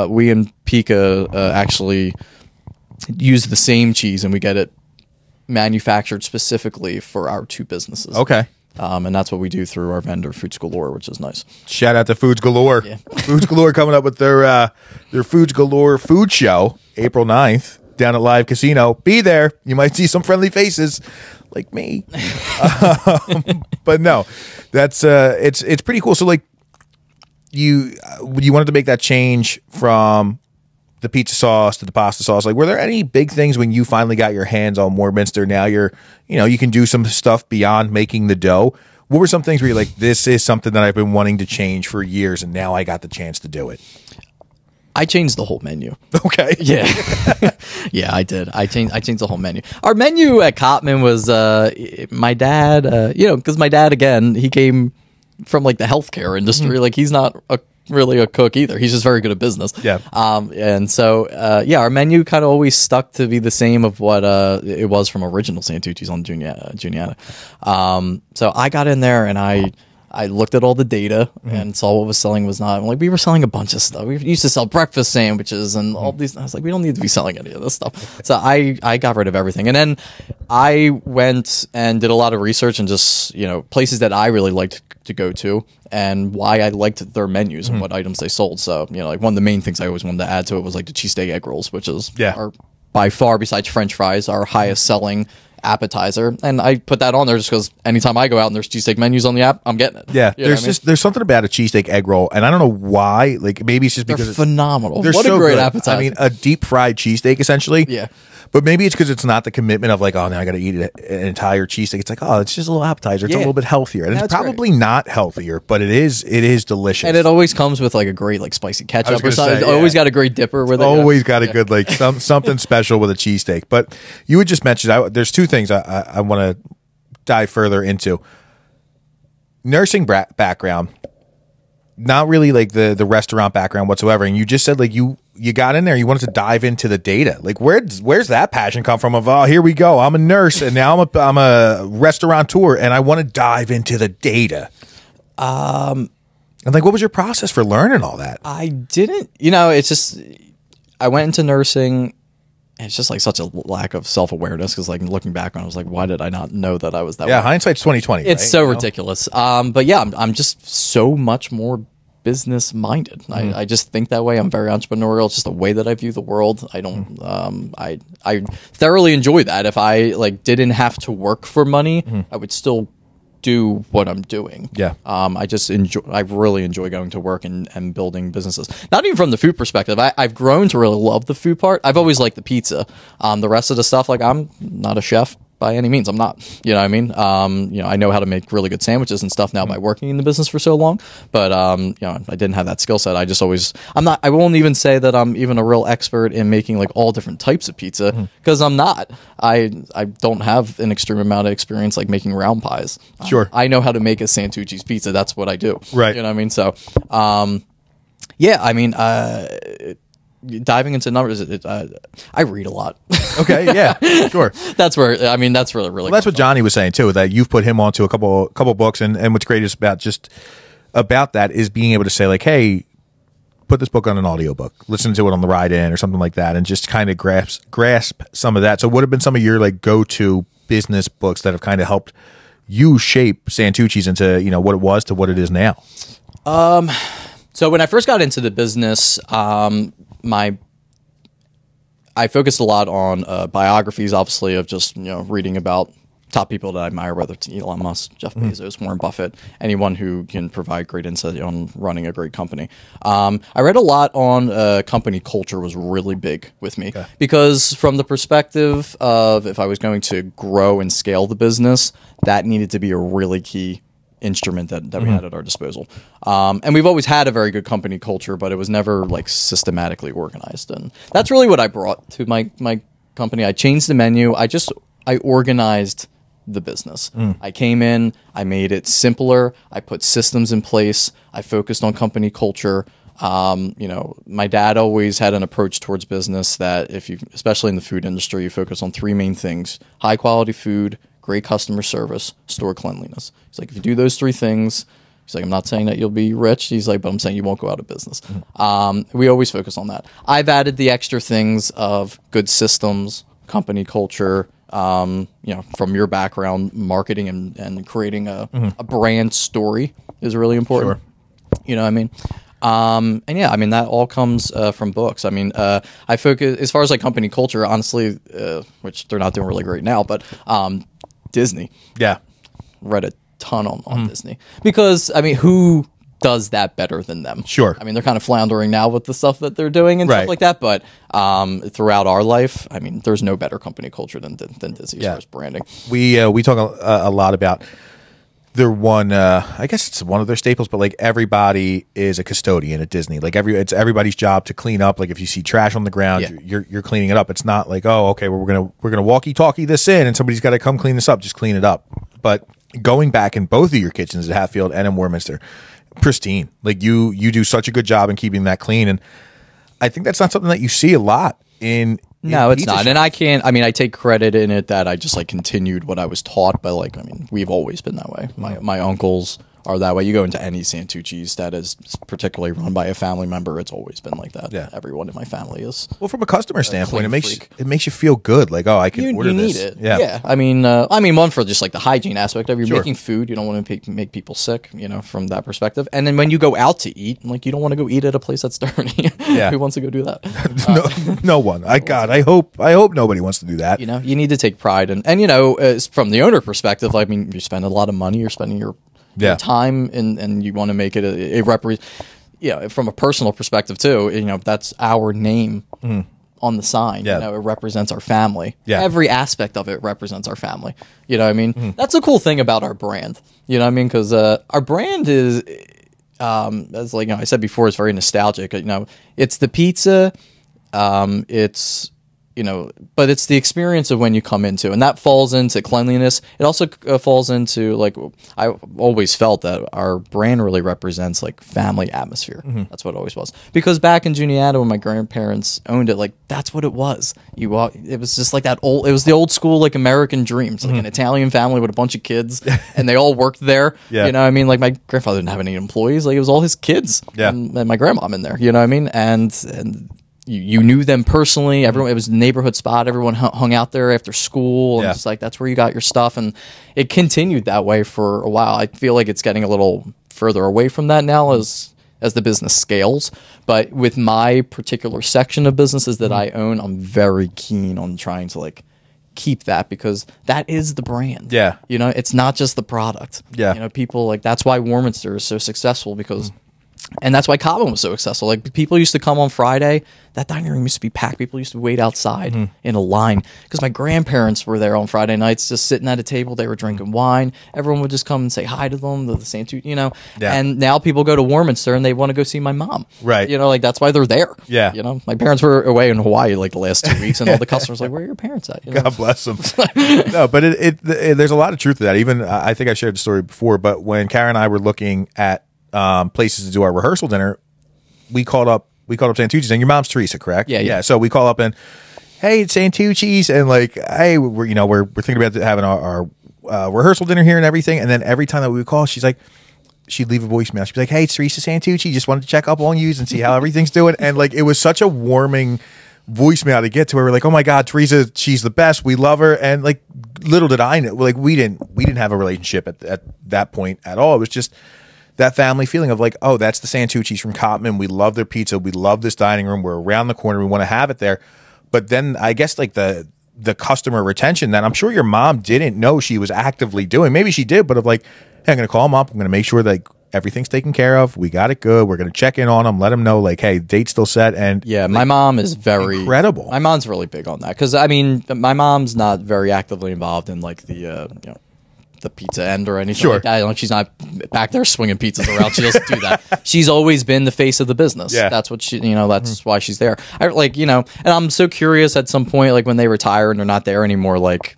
We in Pica actually use the same cheese, and we get it manufactured specifically for our 2 businesses. Okay. And that's what we do through our vendor, Foods Galore, which is nice. Shout out to Foods Galore. Yeah. Foods Galore coming up with their Foods Galore food show, April 9th, down at Live Casino. Be there. You might see some friendly faces like me. But no, that's it's pretty cool. So like you wanted to make that change from the pizza sauce to the pasta sauce. Like, were there any big things when you finally got your hands on Warminster? Now you can do some stuff beyond making the dough. What were some things where you're like, this is something that I've been wanting to change for years, and now I got the chance to do it? I changed the whole menu. Okay. Yeah. Yeah, I did. I changed the whole menu. Our menu at Cotman was my dad, because my dad, again, he came from the healthcare industry. He's not a really a cook either. He's just very good at business. Yeah. And so, our menu kind of always stuck to be the same of what it was from original Santucci's on Juniata. So I got in there and I looked at all the data and saw what was selling was not. Like, we were selling a bunch of stuff. We used to sell breakfast sandwiches and all these. I was like, we don't need to be selling any of this stuff. So I got rid of everything. And then I went and did a lot of research and just, places that I really liked to go to and why I liked their menus and what items they sold. So, like one of the main things I always wanted to add to it was like the cheesesteak egg rolls, which is our, by far, besides French fries, our highest selling appetizer. And I put that on there just because anytime I go out and there's cheesesteak menus on the app, I'm getting it. Yeah, there's something about a cheesesteak egg roll, and I don't know why. Like, maybe it's just because they're phenomenal. They're what so a great good. appetizer. I mean, a deep fried cheesesteak essentially. Yeah. But maybe it's because it's not the commitment of like, oh, now I got to eat an entire cheesesteak. It's like, oh, it's just a little appetizer. It's a little bit healthier, and it's probably not healthier, but it is delicious. And it always comes with like a great like spicy ketchup or something. Say, always got a great dipper with it. Always got a good like something special with a cheesesteak. But you had just mentioned there's two things I want to dive further into. Nursing background, not really like the restaurant background whatsoever. And you just said like you got in there, you wanted to dive into the data. Like where's that passion come from? Of here we go, I'm a nurse and now I'm a restaurateur and I want to dive into the data. And like, what was your process for learning all that? I didn't. It's just I went into nursing. It's just like such a lack of self-awareness because like looking back on it, I was like, why did I not know that I was that way? Yeah, hindsight's 20/20. It's so ridiculous. But yeah, I'm just so much more business minded. I just think that way. I'm very entrepreneurial. It's just the way that I view the world. I don't I thoroughly enjoy that. If I like didn't have to work for money, I would still do what I'm doing. Yeah. I really enjoy going to work and building businesses. Not even from the food perspective. I've grown to really love the food part. I've always liked the pizza. The rest of the stuff, like I'm not a chef by any means. I'm not, you know what I mean? I know how to make really good sandwiches and stuff now by working in the business for so long, but, I didn't have that skill set. I won't even say that I'm even a real expert in making like all different types of pizza because I'm not. I don't have an extreme amount of experience like making round pies. Sure. I know how to make a Santucci's pizza. That's what I do. Right. You know what I mean? So, diving into numbers, I read a lot. Okay, yeah, sure. That's really Well, that's what Johnny was saying too. That you've put him onto a couple books, and what's great is about that is being able to say like, hey, put this book on an audiobook, listen to it on the ride in or something like that, and just kind of grasp some of that. So, what have been some of your like go-to business books that have kind of helped you shape Santucci's into what it was to what it is now? So when I first got into the business, I focused a lot on biographies, obviously, of just reading about top people that I admire, whether it's Elon Musk, Jeff Bezos, Warren Buffett, anyone who can provide great insight on running a great company. I read a lot on company culture was really big with me because from the perspective of if I was going to grow and scale the business, that needed to be a really key instrument that we had at our disposal. And we've always had a very good company culture, but it was never like systematically organized. And that's really what I brought to my company. I changed the menu. I organized the business. I came in, I made it simpler. I put systems in place. I focused on company culture. My dad always had an approach towards business that especially in the food industry, you focus on three main things: high quality food, great customer service, store cleanliness. He's like, if you do those three things, he's like, I'm not saying that you'll be rich. He's like, but I'm saying you won't go out of business. We always focus on that. I've added the extra things of good systems, company culture, from your background, marketing and creating a brand story is really important. Sure. You know what I mean? That all comes from books. I focus as far as like company culture, honestly, which they're not doing really great now, but Disney. Yeah. Read a ton on Disney because who does that better than them? Sure. They're kind of floundering now with the stuff that they're doing and stuff like that, but throughout our life, there's no better company culture than Disney as far as branding. We talk a lot about their one, I guess it's one of their staples, but like everybody is a custodian at Disney. Like it's everybody's job to clean up. Like if you see trash on the ground, you're cleaning it up. It's not like, oh, okay, well, we're gonna walkie-talkie this in, and somebody's got to come clean this up. Just clean it up. But going back in both of your kitchens at Hatfield and in Warminster, pristine. Like you do such a good job in keeping that clean, and I think that's not something that you see a lot in. No, it's not. shops. And I can't, I mean, I take credit in it that I just like continued what I was taught, but like, I mean, we've always been that way. My uncles are that way. You go into any Santucci's that is particularly run by a family member, it's always been like that. Yeah. Everyone in my family is. Well, from a customer standpoint, clean it makes you feel good. Like, oh, I can order you this. need it. Yeah. I mean, one for just like the hygiene aspect of you're making food. You don't want to make people sick, from that perspective. And then when you go out to eat, like you don't want to go eat at a place that's dirty. Yeah. Who wants to go do no, that? no one. I hope nobody wants to do that. You need to take pride in, and from the owner perspective, I mean, you spend a lot of money, you're spending your time, and you want to make it a represent. From a personal perspective too, that's our name on the sign. Yeah. It represents our family. Yeah. Every aspect of it represents our family. You know what I mean? That's the cool thing about our brand. You know what I mean? Because our brand is, as like I said before, it's very nostalgic. It's the pizza. It's but it's the experience of when you come into, and that falls into cleanliness. It also falls into, like, I always felt that our brand really represents like family atmosphere. That's what it always was. Because back in Juniata, when my grandparents owned it, like that's what it was. It was just like it was the old school like American dream. It's like an Italian family with a bunch of kids, and they all worked there. Yeah. You know what I mean? Like my grandfather didn't have any employees. Like it was all his kids. Yeah. And my grandmom in there. You know what I mean? And you knew them personally. Everyone, it was a neighborhood spot. Everyone hung out there after school, and it's like that's where you got your stuff. And it continued that way for a while. I feel like it's getting a little further away from that now as the business scales. But with my particular section of businesses that I own, I'm very keen on trying to like keep that, because that is the brand. Yeah. It's not just the product. Yeah. People like, that's why Warminster is so successful, because and that's why Cobham was so successful. Like people used to come on Friday, that dining room used to be packed. People used to wait outside in a line, because my grandparents were there on Friday nights, just sitting at a table. They were drinking wine. Everyone would just come and say hi to them, the Santucci, Yeah. And now people go to Warminster and they want to go see my mom. Right. Like that's why they're there. Yeah. My parents were away in Hawaii like the last 2 weeks, and all the customers were like, where are your parents at? God bless them. No, but there's a lot of truth to that. Even I think I shared the story before, but when Karen and I were looking at places to do our rehearsal dinner, we called up Santucci's, and your mom's Teresa, correct? Yeah. So we call up and, hey, it's Santucci's, and like, hey, we're thinking about having our rehearsal dinner here and everything. And then every time that we would call, she'd leave a voicemail. She'd be like, hey, it's Teresa Santucci, just wanted to check up on you and see how everything's doing. And like, it was such a warming voicemail to get to, where we're like, oh my God, Teresa, she's the best. We love her. And like, little did I know, like we didn't have a relationship at that point at all. It was just that family feeling of like, oh, that's the Santucci's from Cotman. We love their pizza. We love this dining room. We're around the corner. We want to have it there. But then I guess like the customer retention that I'm sure your mom didn't know she was actively doing. Maybe she did, but of like, hey, I'm going to call them up. I'm going to make sure that everything's taken care of. We got it good. We're going to check in on them, let them know like, hey, date's still set. And yeah, my mom is very incredible. My mom's really big on that, because I mean, my mom's not very actively involved in like the pizza end or anything like that. She's not back there swinging pizzas around. She doesn't do that. She's always been the face of the business. Yeah. That's what she, that's why she's there. And I'm so curious at some point, like when they retire and they're not there anymore, like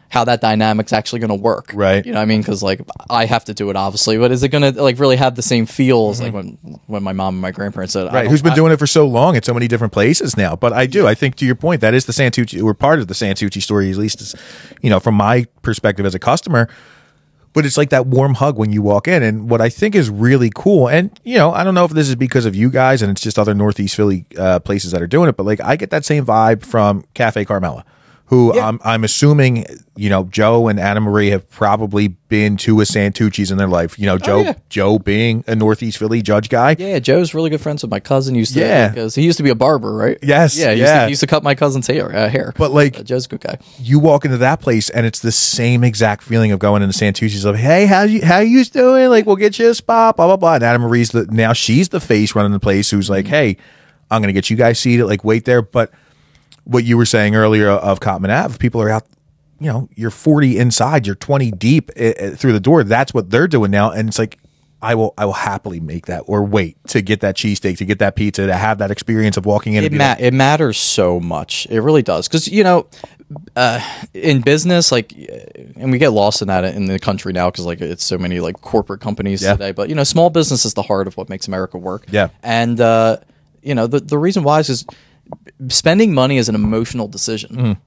how that dynamic's actually going to work. Right. You know what I mean? Because like I have to do it obviously, but is it going to like really have the same feel as like when my mom and my grandparents said, right, who's been doing it for so long at so many different places now. But I think to your point, that is the Santucci, we're part of the Santucci story, at least from my perspective as a customer. But it's like that warm hug when you walk in. And what I think is really cool, and I don't know if this is because of you guys and it's just other Northeast Philly places that are doing it, but like I get that same vibe from Cafe Carmela, who I'm assuming, Joe and Anna Marie have probably been to a Santucci's in their life. Joe being a Northeast Philly judge guy. Yeah, Joe's really good friends with my cousin. Because he used to be a barber, right? Yes. Yeah, he used to cut my cousin's hair. But like, Joe's a good guy. You walk into that place and it's the same exact feeling of going into Santucci's of, hey, how you doing? Like, we'll get you a spot, blah, blah, blah. And Anna Marie's now she's the face running the place who's like, hey, I'm going to get you guys seated, like wait there. But what you were saying earlier of Cotman Ave, people are out, you're 40 inside, you're 20 deep through the door. That's what they're doing now. And it's like, I will happily make that or wait to get that cheesesteak, to get that pizza, to have that experience of walking in. It matters so much. It really does. Because, in business, like, and we get lost in that in the country now because, like, it's so many, like, corporate companies today. But, small business is the heart of what makes America work. Yeah. And, the reason why is spending money is an emotional decision.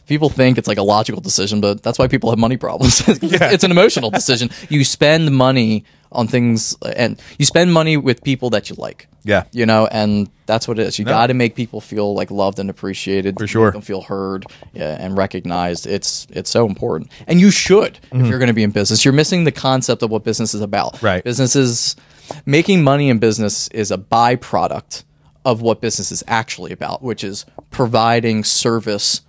People think it's like a logical decision, but that's why people have money problems. It's an emotional decision. You spend money on things, and you spend money with people that you like. Yeah. And that's what it is. You got to make people feel like loved and appreciated. For sure. Make them feel heard and recognized. It's so important. And you should, if you're going to be in business. You're missing the concept of what business is about. Right. Making money in business is a byproduct of what business is actually about, which is providing service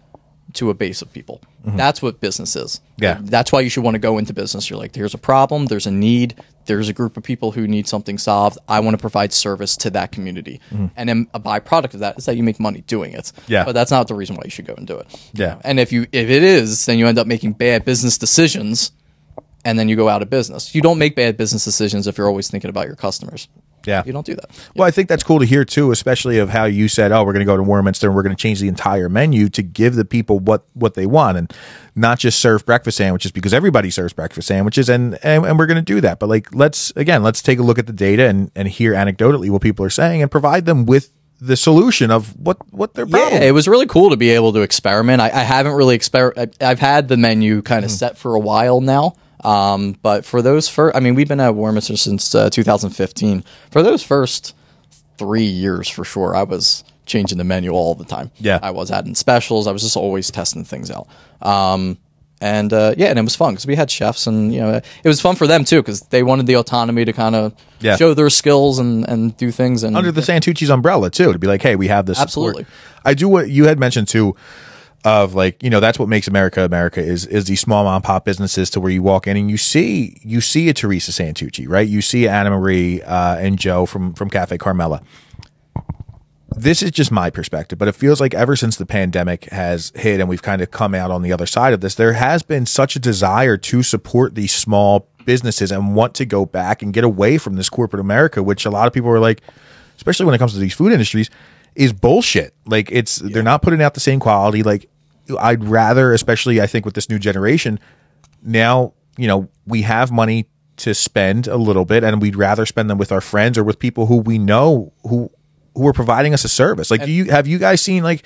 to a base of people. That's what business is. Yeah. That's why you should want to go into business. You're like, here's a problem, there's a need, there's a group of people who need something solved. I want to provide service to that community. And then a byproduct of that is that you make money doing it. Yeah. But that's not the reason why you should go and do it. Yeah. And if it is, then you end up making bad business decisions, and then you go out of business. You don't make bad business decisions if you're always thinking about your customers. Yeah. You don't do that. Well, I think that's cool to hear too, especially of how you said, oh, we're going to go to Warminster and we're going to change the entire menu to give the people what they want and not just serve breakfast sandwiches, because everybody serves breakfast sandwiches and we're going to do that. But like, let's take a look at the data and hear anecdotally what people are saying and provide them with the solution of what their problem. Yeah, it was really cool to be able to experiment. I haven't really I've had the menu kind of set for a while now. But for those we've been at Warminster since 2015. For those first 3 years, for sure, I was changing the menu all the time. Yeah. I was adding specials. I was just always testing things out. And it was fun because we had chefs, and it was fun for them too because they wanted the autonomy to kind of show their skills and do things and under the Santucci's umbrella too, to be like, hey, we have this. Absolutely. Support. I do what you had mentioned too. Of like, that's what makes America is these small mom and pop businesses to where you walk in and you see a Teresa Santucci, right? You see Anna Marie and Joe from Cafe Carmela. This is just my perspective, but it feels like ever since the pandemic has hit and we've kind of come out on the other side of this, there has been such a desire to support these small businesses and want to go back and get away from this corporate America, which a lot of people are like, especially when it comes to these food industries, is bullshit. Like they're not putting out the same quality. Like I'd rather, especially I think with this new generation now, we have money to spend a little bit and we'd rather spend them with our friends or with people who we know who are providing us a service. Like, have you guys seen like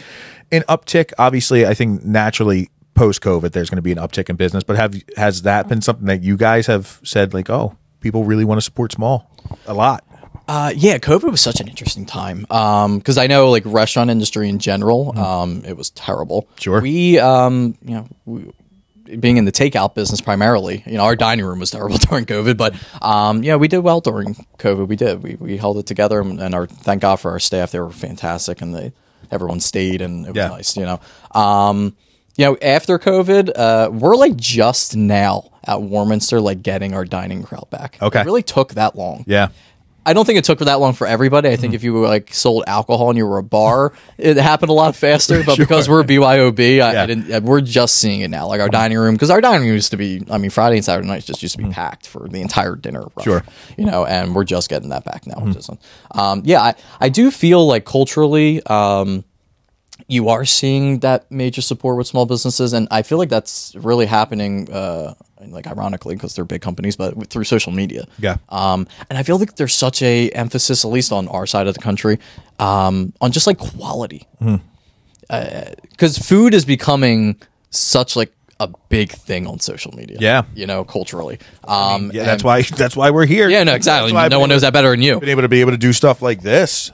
an uptick? Obviously, I think naturally post COVID, there's going to be an uptick in business, but has that been something that you guys have said like, oh, people really want to support small a lot? COVID was such an interesting time because I know like restaurant industry in general, it was terrible. Sure. We, being in the takeout business primarily, our dining room was terrible during COVID, but we did well during COVID. We did. We held it together, and thank God for our staff. They were fantastic, and everyone stayed, and it was nice. After COVID, we're like just now at Warminster, like getting our dining crowd back. Okay. It really took that long. Yeah. I don't think it took that long for everybody. I think if you were like sold alcohol and you were a bar, it happened a lot faster. But because we're BYOB, we're just seeing it now. Like our dining room, because our dining room used to be, Friday and Saturday nights just used to be packed for the entire dinner rush. Sure. And we're just getting that back now. Which is, I do feel like culturally, you are seeing that major support with small businesses, and I feel like that's really happening. Like ironically, because they're big companies, but through social media. Yeah. And I feel like there's such a emphasis, at least on our side of the country, on just like quality. Because food is becoming such like a big thing on social media. Yeah. Culturally. That's why we're here. Yeah, no, exactly. No one knows that better than you. Been able to do stuff like this.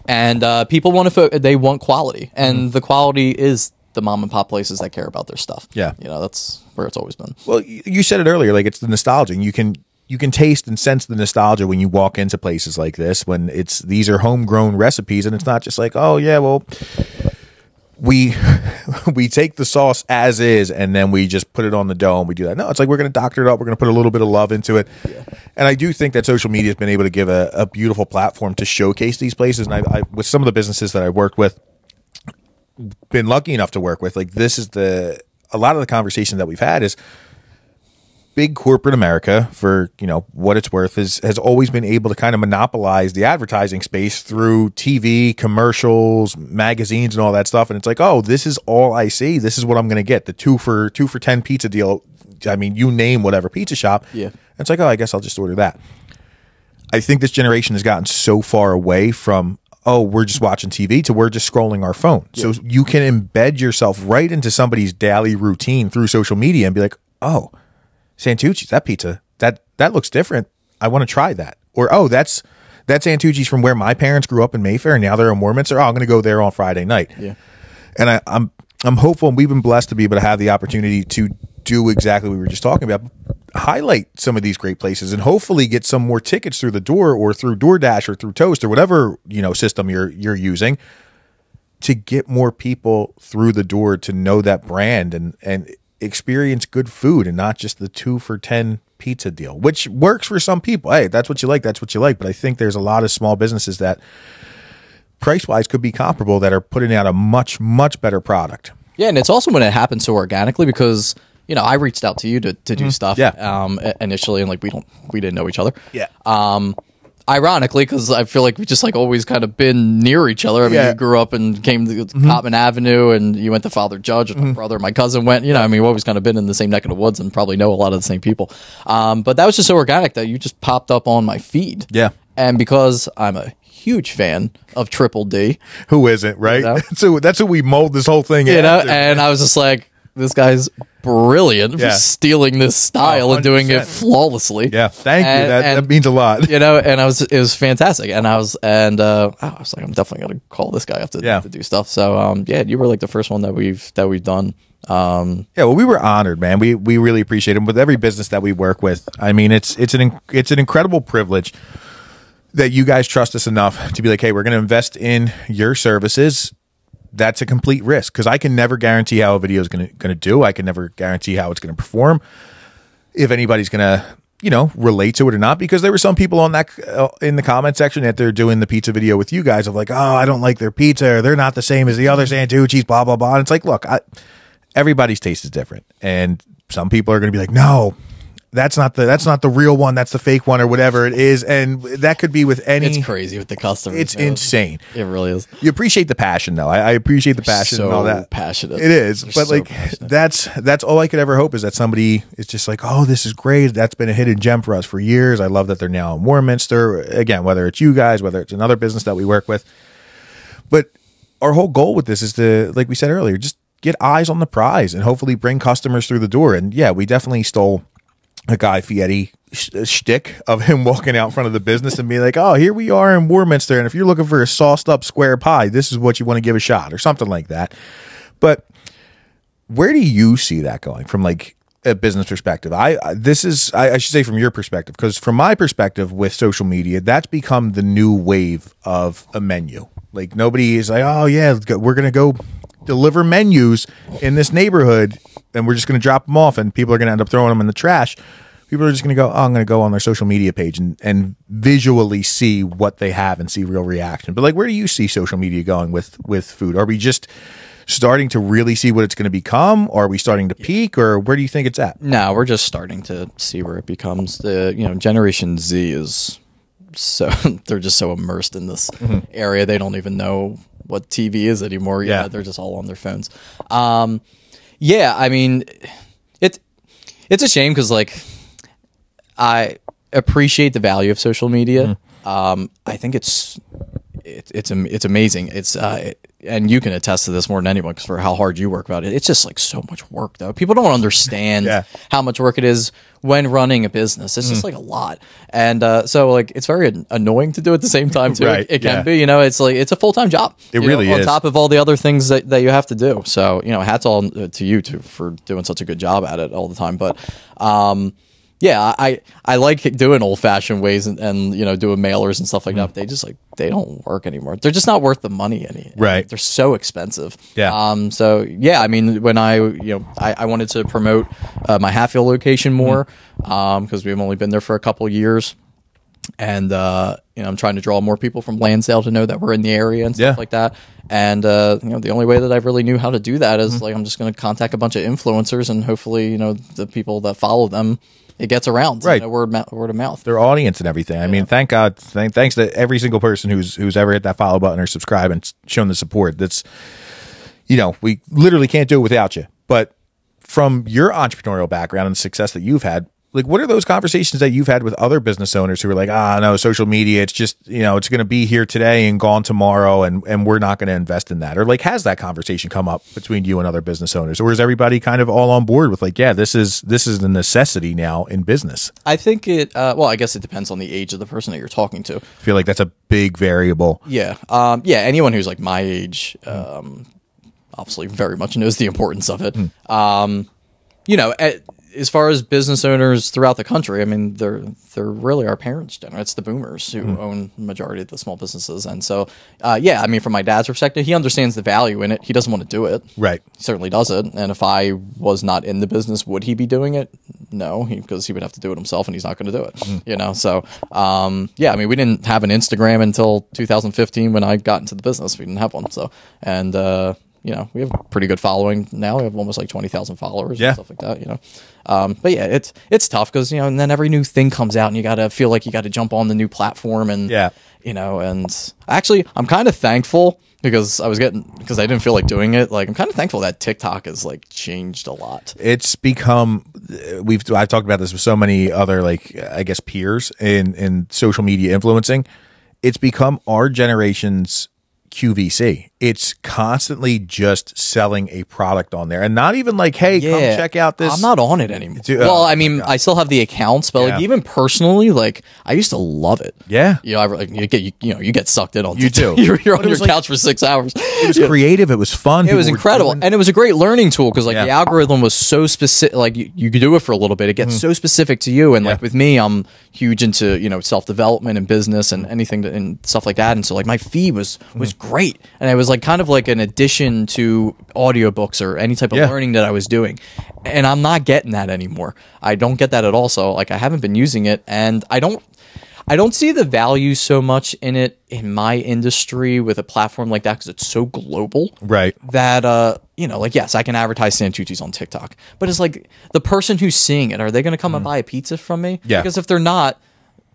And people they want quality, and the quality is the mom and pop places that care about their stuff. Yeah. That's where it's always been. Well, you said it earlier, like it's the nostalgia. And you can taste and sense the nostalgia when you walk into places like this, when these are homegrown recipes and it's not just like, oh yeah, well, we take the sauce as is and then we just put it on the dough and we do that. No, it's like we're going to doctor it up. We're going to put a little bit of love into it. Yeah. And I do think that social media has been able to give a beautiful platform to showcase these places. And I with some of the businesses that I worked with, been lucky enough to work with, like this is a lot of the conversation that we've had is big corporate America, for what it's worth, has always been able to kind of monopolize the advertising space through TV, commercials, magazines, and all that stuff. And it's like, oh, this is all I see. This is what I'm going to get. The two for 10 pizza deal. I mean, you name whatever pizza shop. Yeah. It's like, oh, I guess I'll just order that. I think this generation has gotten so far away from, oh, we're just watching TV to we're just scrolling our phone. Yeah. So you can embed yourself right into somebody's daily routine through social media and be like, oh, Santucci's, that pizza, that looks different. I want to try that. Or, oh, that's Santucci's from where my parents grew up in Mayfair, and now they're in Warminster. Oh, I'm going to go there on Friday night. Yeah. And I'm hopeful, and we've been blessed to be able to have the opportunity to do exactly what we were just talking about, highlight some of these great places, and hopefully get some more tickets through the door, or through DoorDash, or through Toast, or whatever system you're using, to get more people through the door to know that brand and experience good food, and not just the 2 for 10 pizza deal, which works for some people. Hey, that's what you like. That's what you like. But I think there's a lot of small businesses that price wise could be comparable that are putting out a much, much better product. Yeah. And it's also when it happens so organically, because, I reached out to you to do stuff initially, and like we didn't know each other. Yeah. Ironically, because I feel like we just like always kind of been near each other. I mean, you grew up and came to Cotman Avenue, and you went to Father Judge, and my brother and my cousin went. I mean, we've always kind of been in the same neck of the woods and probably know a lot of the same people. But that was just so organic that you just popped up on my feed. Yeah. And because I'm a huge fan of Triple D. Who isn't, right? So that's who we mold this whole thing after. And I was just like, this guy's brilliant for stealing this style and doing it flawlessly. Yeah, thank you. That means a lot. And it was fantastic. And I was like, I'm definitely gonna call this guy up to do stuff. So you were like the first one that we've done. Well, we were honored, man. We really appreciate him with every business that we work with. I mean, it's an incredible privilege that you guys trust us enough to be like, hey, we're going to invest in your services. That's a complete risk, because I can never guarantee how a video is going to do. I can never guarantee how it's going to perform, if anybody's going to relate to it or not, because there were some people on that in the comment section that they're doing the pizza video with you guys of like, oh, I don't like their pizza, or they're not the same as the other Santucci's, blah blah blah. And it's like, look, everybody's taste is different, and some people are going to be like, no, that's not the real one, that's the fake one, or whatever it is. And that could be with any. It's crazy with the customers. It's insane. It really is. You appreciate the passion, though. I appreciate the passion and all that. Passionate. It is. But so like passionate. That's all I could ever hope, is that somebody is just like, oh, this is great. That's been a hidden gem for us for years. I love that they're now in Warminster. Again, whether it's you guys, whether it's another business that we work with. But our whole goal with this is to, like we said earlier, just get eyes on the prize and hopefully bring customers through the door. And yeah, we definitely stole a Guy Fieri shtick of him walking out in front of the business and being like, oh, here we are in Warminster, and if you're looking for a sauced up square pie, this is what you want to give a shot, or something like that. But where do you see that going from like a business perspective? I should say from your perspective, because from my perspective with social media, that's become the new wave of a menu. Like, nobody is like, oh yeah, we're going to go deliver menus in this neighborhood, and we're just going to drop them off, and people are going to end up throwing them in the trash. People are just going to go, oh, I'm going to go on their social media page and visually see what they have and see real reaction. But like, where do you see social media going with food? Are we just starting to really see what it's going to become? Or are we starting to peak, or where do you think it's at? No, we're just starting to see where it becomes. Generation Z is so, they're just so immersed in this area. They don't even know what TV is anymore. They're just all on their phones. I mean, it's a shame, because like, I appreciate the value of social media. I think it's amazing. It's and you can attest to this more than anyone, because for how hard you work about it, it's just like so much work, though. People don't understand how much work it is when running a business. It's just like a lot, and so like it's very annoying to do at the same time too. Right. It can be, it's like it's a full-time job. It really is, on top of all the other things that you have to do. So hats all to you for doing such a good job at it all the time. But I like doing old fashioned ways and doing mailers and stuff like that. But they don't work anymore. They're just not worth the money Right. They're so expensive. Yeah. I mean, when I wanted to promote my Hatfield location more, because we've only been there for a couple of years, and I'm trying to draw more people from Lansdale to know that we're in the area and stuff like that. And the only way that I really knew how to do that is like I'm just going to contact a bunch of influencers, and hopefully, the people that follow them, it gets around, right? Word of mouth. Their audience and everything. I mean, thank God, thanks to every single person who's ever hit that follow button or subscribe and shown the support. That's, we literally can't do it without you. But from your entrepreneurial background and the success that you've had, like, what are those conversations that you've had with other business owners who are like, no, social media, it's just, it's going to be here today and gone tomorrow, and we're not going to invest in that? Or like, has that conversation come up between you and other business owners? Or is everybody kind of all on board with like, yeah, this is the necessity now in business? I think I guess it depends on the age of the person that you're talking to. I feel like that's a big variable. Yeah. Anyone who's like my age, obviously very much knows the importance of it. As far as business owners throughout the country, I mean, they're really our parents' generation. It's the boomers who own the majority of the small businesses. And so, I mean, from my dad's perspective, he understands the value in it. He doesn't want to do it. Right. He certainly doesn't. And if I was not in the business, would he be doing it? No, because he would have to do it himself, and he's not going to do it. So, I mean, we didn't have an Instagram until 2015 when I got into the business. We didn't have one. So, and, we have a pretty good following now. We have almost like 20,000 followers and stuff like that, But yeah, it's tough because, and then every new thing comes out and you got to feel like you got to jump on the new platform and, and actually I'm kind of thankful because I didn't feel like doing it. Like, I'm kind of thankful that TikTok has like changed a lot. It's become, I've talked about this with so many other, like, I guess peers in social media influencing. It's become our generation's QVC. It's constantly just selling a product on there, and not even like, hey, come check out this. I'm not on it anymore. Well, I mean, I still have the accounts, but like even personally, like I used to love it. Yeah, you get sucked in on. You do. You're on your couch for 6 hours. It was creative. It was fun. It was incredible, and it was a great learning tool because like the algorithm was so specific. Like you could do it for a little bit. It gets so specific to you, and like with me, I'm huge into self development and business and anything and stuff like that. And so like my feed was great, and it was like kind of like an addition to audiobooks or any type of learning that I was doing. And I'm not getting that anymore. I don't get that at all. So like I haven't been using it, and I don't see the value so much in it in my industry with a platform like that because it's so global. Right. That like yes, I can advertise Santucci's on TikTok, but it's like the person who's seeing it, are they going to come and buy a pizza from me? Yeah. Because if they're not,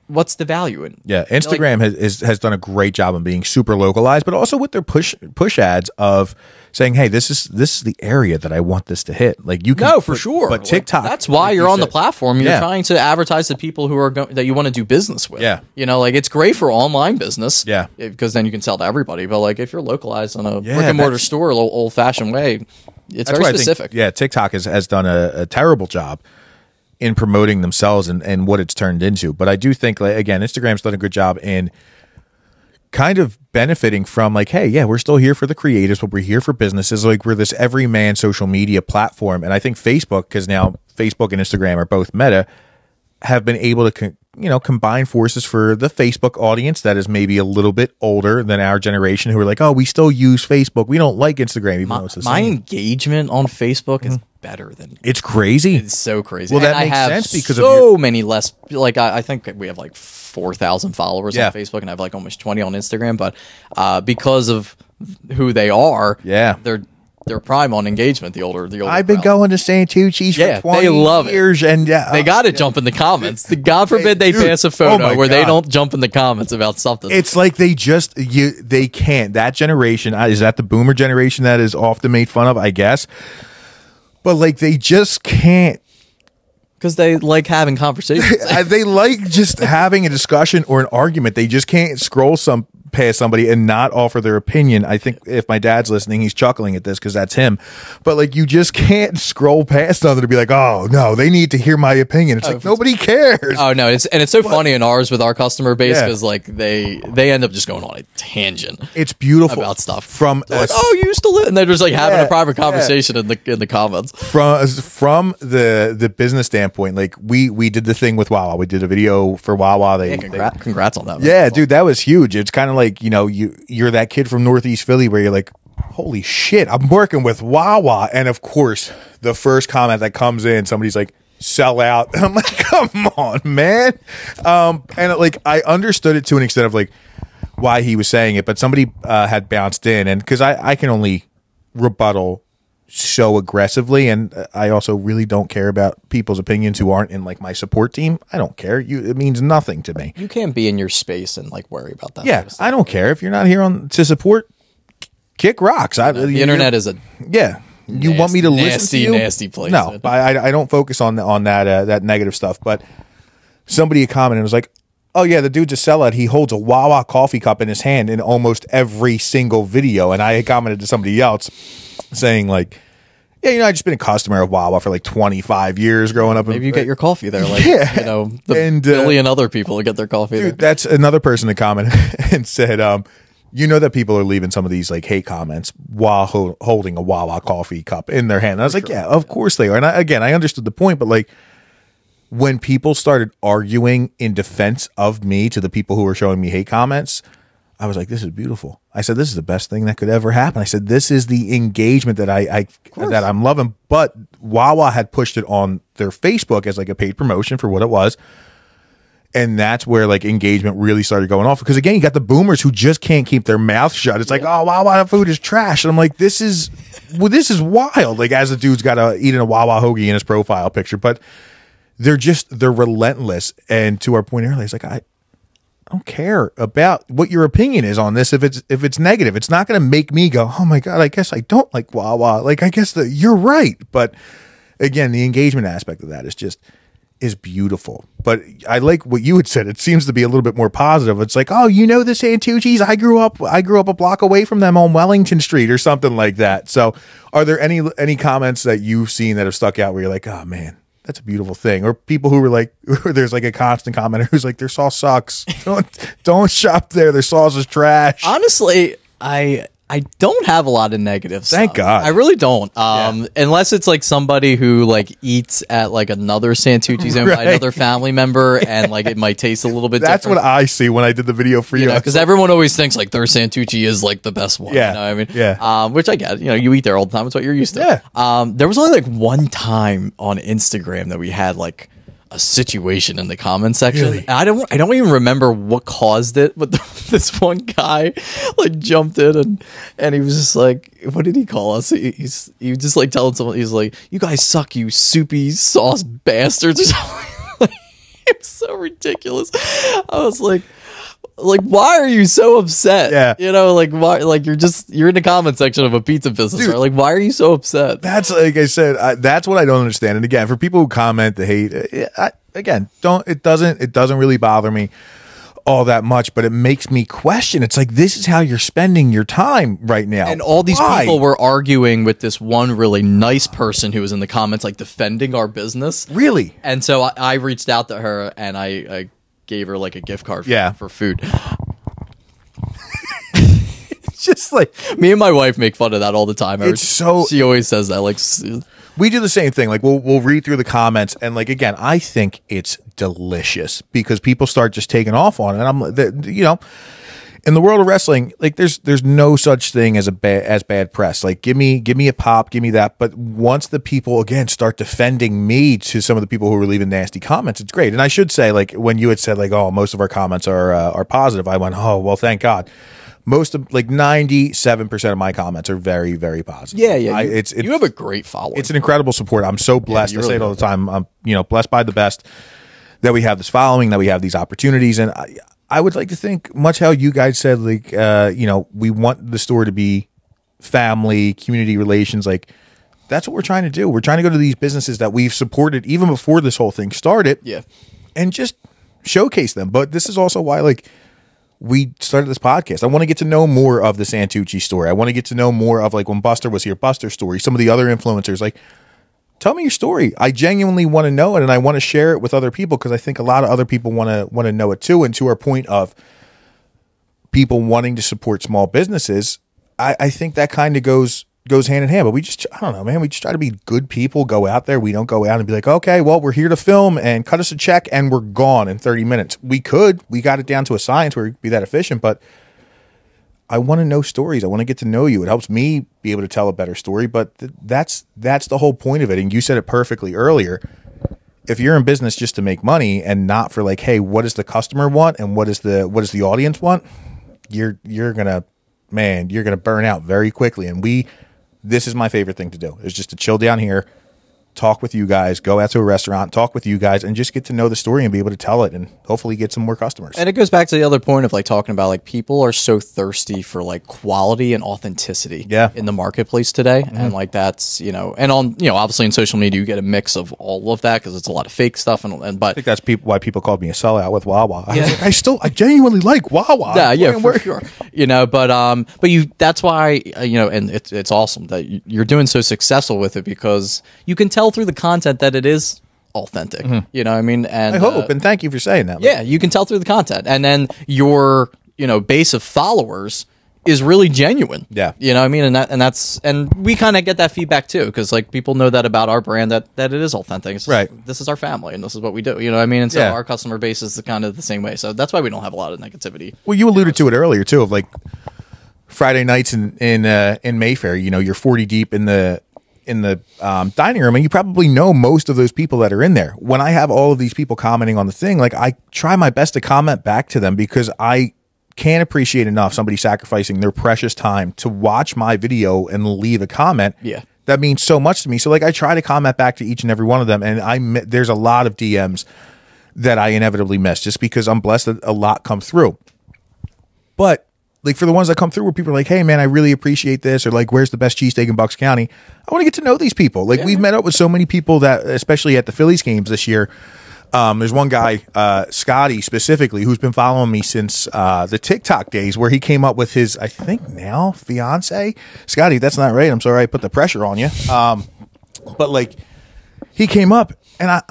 what's the value in? Yeah, Instagram has done a great job of being super localized, but also with their push ads of saying, "Hey, this is the area that I want this to hit." Like you can, for sure. But TikTok, that's why you're on the platform. You're trying to advertise to people who are that you want to do business with. Yeah, like it's great for online business. Yeah, because then you can sell to everybody. But like if you're localized on a brick and mortar store, a little old fashioned way, it's very specific. TikTok has done a terrible job in promoting themselves and what it's turned into. But I do think, like, again, Instagram's done a good job in kind of benefiting from like, hey, yeah, we're still here for the creators, but we're here for businesses. Like we're this everyman social media platform. And I think Facebook, because now Facebook and Instagram are both Meta, have been able to combine forces for the Facebook audience that is maybe a little bit older than our generation, who are like, oh, we still use Facebook. We don't like Instagram, even though it's the same. My engagement on Facebook is better than it's crazy. It's so crazy. Well, that and makes I have sense because so many less. Like I think we have like 4,000 followers on Facebook, and I have like almost 20 on Instagram. But because of who they are, they're prime on engagement. The older I've been going to Santucci's for 20 they love years, and they got to jump in the comments. God forbid they pass a photo where they don't jump in the comments about something. It's like they can't. That generation, is that the boomer generation that is often made fun of, I guess. But like they just can't. Because they like having conversations. They like just having a discussion or an argument. They just can't scroll past somebody and not offer their opinion. I think if my dad's listening, he's chuckling at this because that's him. But like you just can't scroll past something to be like, oh no, they need to hear my opinion. It's like nobody cares. Oh no, it's so funny in ours with our customer base because like they end up just going on a tangent. It's beautiful about stuff from like, oh, you used to live, and they're just like having a private conversation in the comments. From the business standpoint, like we did the thing with Wawa. We did a video for Wawa. Congrats on that. Man. Yeah, dude, that was huge. It's kind of like, you're that kid from Northeast Philly where you're like, holy shit, I'm working with Wawa. And of course, the first comment that comes in, somebody's like, sell out. And I'm like, come on, man. And like, I understood it to an extent of like, why he was saying it, but somebody had bounced in, and because I can only rebuttal so aggressively, and I also really don't care about people's opinions who aren't in like my support team. I don't care. It means nothing to me. You can't be in your space and like worry about that. Yeah, I don't care if you're not here to support. Kick rocks. The internet is a You want me to listen to you? Nasty place. No, I don't focus on that negative stuff. But somebody commented and was like, "Oh yeah, the dude's a sellout. He holds a Wawa coffee cup in his hand in almost every single video." And I commented to somebody else saying like, "Yeah, I just been a customer of Wawa for like 25 years growing up." Maybe you get your coffee there, like the billion other people who get their coffee there. That's another person that commented and said, you know that people are leaving some of these like hate comments while holding a Wawa coffee cup in their hand. And I was like, yeah, of course they are. And I understood the point, but like when people started arguing in defense of me to the people who were showing me hate comments, I was like, this is beautiful. I said, this is the best thing that could ever happen. I said, this is the engagement that that I'm loving. But Wawa had pushed it on their Facebook as like a paid promotion for what it was. And that's where like engagement really started going off. Because again, you got the boomers who just can't keep their mouth shut. It's like, oh, Wawa food is trash. And I'm like, this is wild. Like as the dude's got eating a Wawa hoagie in his profile picture. But they're relentless. And to our point earlier, it's like, I don't care about what your opinion is on this. If it's negative, it's not going to make me go, oh my God, I guess I don't like Wawa. Like, I guess you're right. But again, the engagement aspect of that is beautiful. But I like what you had said. It seems to be a little bit more positive. It's like, oh, you know the Santucci's? I grew up a block away from them on Wellington Street or something like that. So are there any comments that you've seen that have stuck out where you're like, oh man, that's a beautiful thing? Or people who were like, there's like a constant commenter who's like, their sauce sucks. Don't shop there. Their sauce is trash. Honestly, I don't have a lot of negatives. Thank God. I really don't. Unless it's like somebody who like eats at like another Santucci's and another family member, and like it might taste a little bit That's different. what I see when I did the video for you. Because everyone always thinks like their Santucci is like the best one. Yeah. You know what I mean? Yeah. Which I get. You eat there all the time. It's what you're used to. Yeah. There was only like one time on Instagram that we had like a situation in the comment section. Really? I don't even remember what caused it, but this one guy like jumped in and he was just like, what did he call us? He was just like telling someone, he's like, you guys suck, you soupy sauce bastards or something. It was so ridiculous. I was like, why are you so upset? Yeah. Like why? Like you're in the comment section of a pizza business. Dude, right? Like why are you so upset? That's like I said. That's what I don't understand. And again, for people who comment the hate, it doesn't really bother me all that much, but it makes me question. It's like this is how you're spending your time right now. And all these people were arguing with this one really nice person who was in the comments, like defending our business. Really? And so I reached out to her and I gave her like a gift card for food. Just like me and my wife make fun of that all the time. She always says that. Like we do the same thing. Like we'll read through the comments and like again, I think it's delicious because people start just taking off on it. And I'm in the world of wrestling, like there's no such thing as bad press. Like give me a pop, give me that. But once the people again start defending me to some of the people who were leaving nasty comments, it's great. And I should say, like when you had said like, oh, most of our comments are positive, I went, oh well, thank God. Most of like 97% of my comments are very, very positive. Yeah. You have a great following. It's an incredible support. I'm so blessed. I say it all the time. I'm blessed by the best that we have this following, that we have these opportunities, and I would like to think, much how you guys said, like, we want the store to be family, community relations. Like, that's what we're trying to do. We're trying to go to these businesses that we've supported even before this whole thing started. Yeah. And just showcase them. But this is also why, like, we started this podcast. I want to get to know more of the Santucci story. I want to get to know more of, like, when Buster was here, Buster's story, some of the other influencers. Like, tell me your story. I genuinely want to know it, and I want to share it with other people because I think a lot of other people want to know it too. And to our point of people wanting to support small businesses, I think that kind of goes hand in hand. But I don't know, man. We just try to be good people, go out there. We don't go out and be like, okay, well, we're here to film and cut us a check and we're gone in 30 minutes. We got it down to a science where we could be that efficient, but I want to know stories. I want to get to know you. It helps me be able to tell a better story, but that's the whole point of it. And you said it perfectly earlier. If you're in business just to make money and not for like, hey, what does the customer want and what does the audience want? you're gonna, man, you're gonna burn out very quickly. And this is my favorite thing to do, is just to chill down here, talk with you guys, go out to a restaurant, talk with you guys, and just get to know the story and be able to tell it and hopefully get some more customers. And it goes back to the other point of like talking about like people are so thirsty for like quality and authenticity in the marketplace today. And like that's, you know, and on, you know, obviously in social media you get a mix of all of that because it's a lot of fake stuff and but I think that's why people called me a sellout with Wawa. I was like, I genuinely like Wawa. Yeah, for sure. You know, but that's why, you know, and it's awesome that you're doing so successful with it because you can tell through the content that it is authentic. You know what I mean? And I hope, and thank you for saying that. Yeah, you can tell through the content. And then your, you know, base of followers is really genuine. Yeah. You know what I mean? And we kind of get that feedback too, because like people know that about our brand that it is authentic. It's just, right. This is our family and this is what we do. You know what I mean? And so our customer base is kind of the same way. So that's why we don't have a lot of negativity. Well, you alluded to it earlier too, of like Friday nights in Mayfair, you know, you're 40 deep in the dining room, and you probably know most of those people that are in there. When I have all of these people commenting on the thing, like I try my best to comment back to them because I can't appreciate enough somebody sacrificing their precious time to watch my video and leave a comment. Yeah. That means so much to me. So like I try to comment back to each and every one of them, and there's a lot of DMs that I inevitably miss just because I'm blessed that a lot come through. But like for the ones that come through where people are like, hey man, I really appreciate this, or like, where's the best cheesesteak in Bucks County? I want to get to know these people. Like we've met up with so many people that, especially at the Phillies games this year. There's one guy, Scotty specifically, who's been following me since the TikTok days, where he came up with his, I think now, fiance. Scotty, that's not right. I'm sorry I put the pressure on you. But like, he came up, and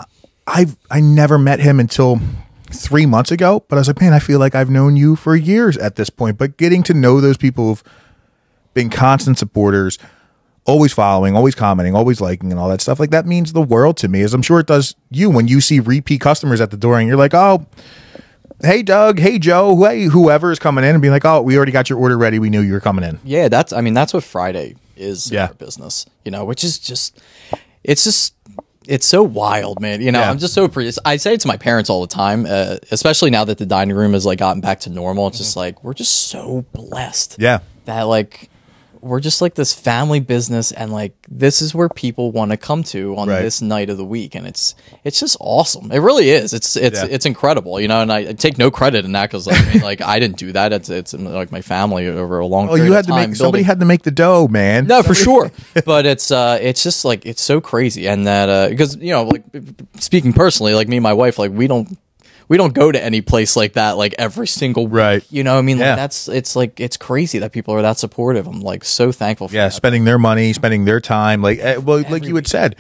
I never met him until 3 months ago. But I was like, man, I feel like I've known you for years at this point. But getting to know those people who've been constant supporters, always following, always commenting, always liking, and all that stuff, like that means the world to me, as I'm sure it does you when you see repeat customers at the door and you're like, oh, hey Doug, hey Joe, hey whoever is coming in, and being like, oh, we already got your order ready, we knew you were coming in. Yeah, that's what Friday is in our business, you know, which is just it's so wild, man. You know, I'm just so I say it to my parents all the time, especially now that the dining room has like gotten back to normal. It's just like we're just so blessed. Yeah. That like we're just like this family business, and like this is where people want to come to on this night of the week, and it's just awesome. It really is. It's incredible, you know. And I take no credit in that because I mean, like I didn't do that. It's like my family over a long. period You had of time to make somebody had to make the dough, man. No, for sure. But it's just like it's so crazy, and that because you know, like speaking personally, like me and my wife, like we don't go to any place like that like every single week. You know what I mean? Like it's crazy that people are that supportive. I'm like so thankful for that. Spending their money, spending their time, like like you had said,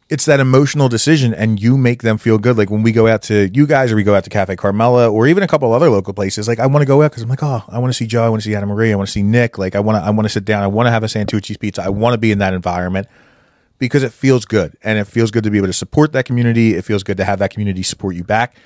it's that emotional decision, and you make them feel good. Like when we go out to you guys, or we go out to Cafe Carmela, or even a couple other local places, like I want to go out because I'm like, oh, I want to see Joe, I want to see Anna Marie, I want to see Nick, like I want to sit down, I want to have a Santucci's pizza, I want to be in that environment. Because it feels good, and it feels good to be able to support that community. It feels good to have that community support you back.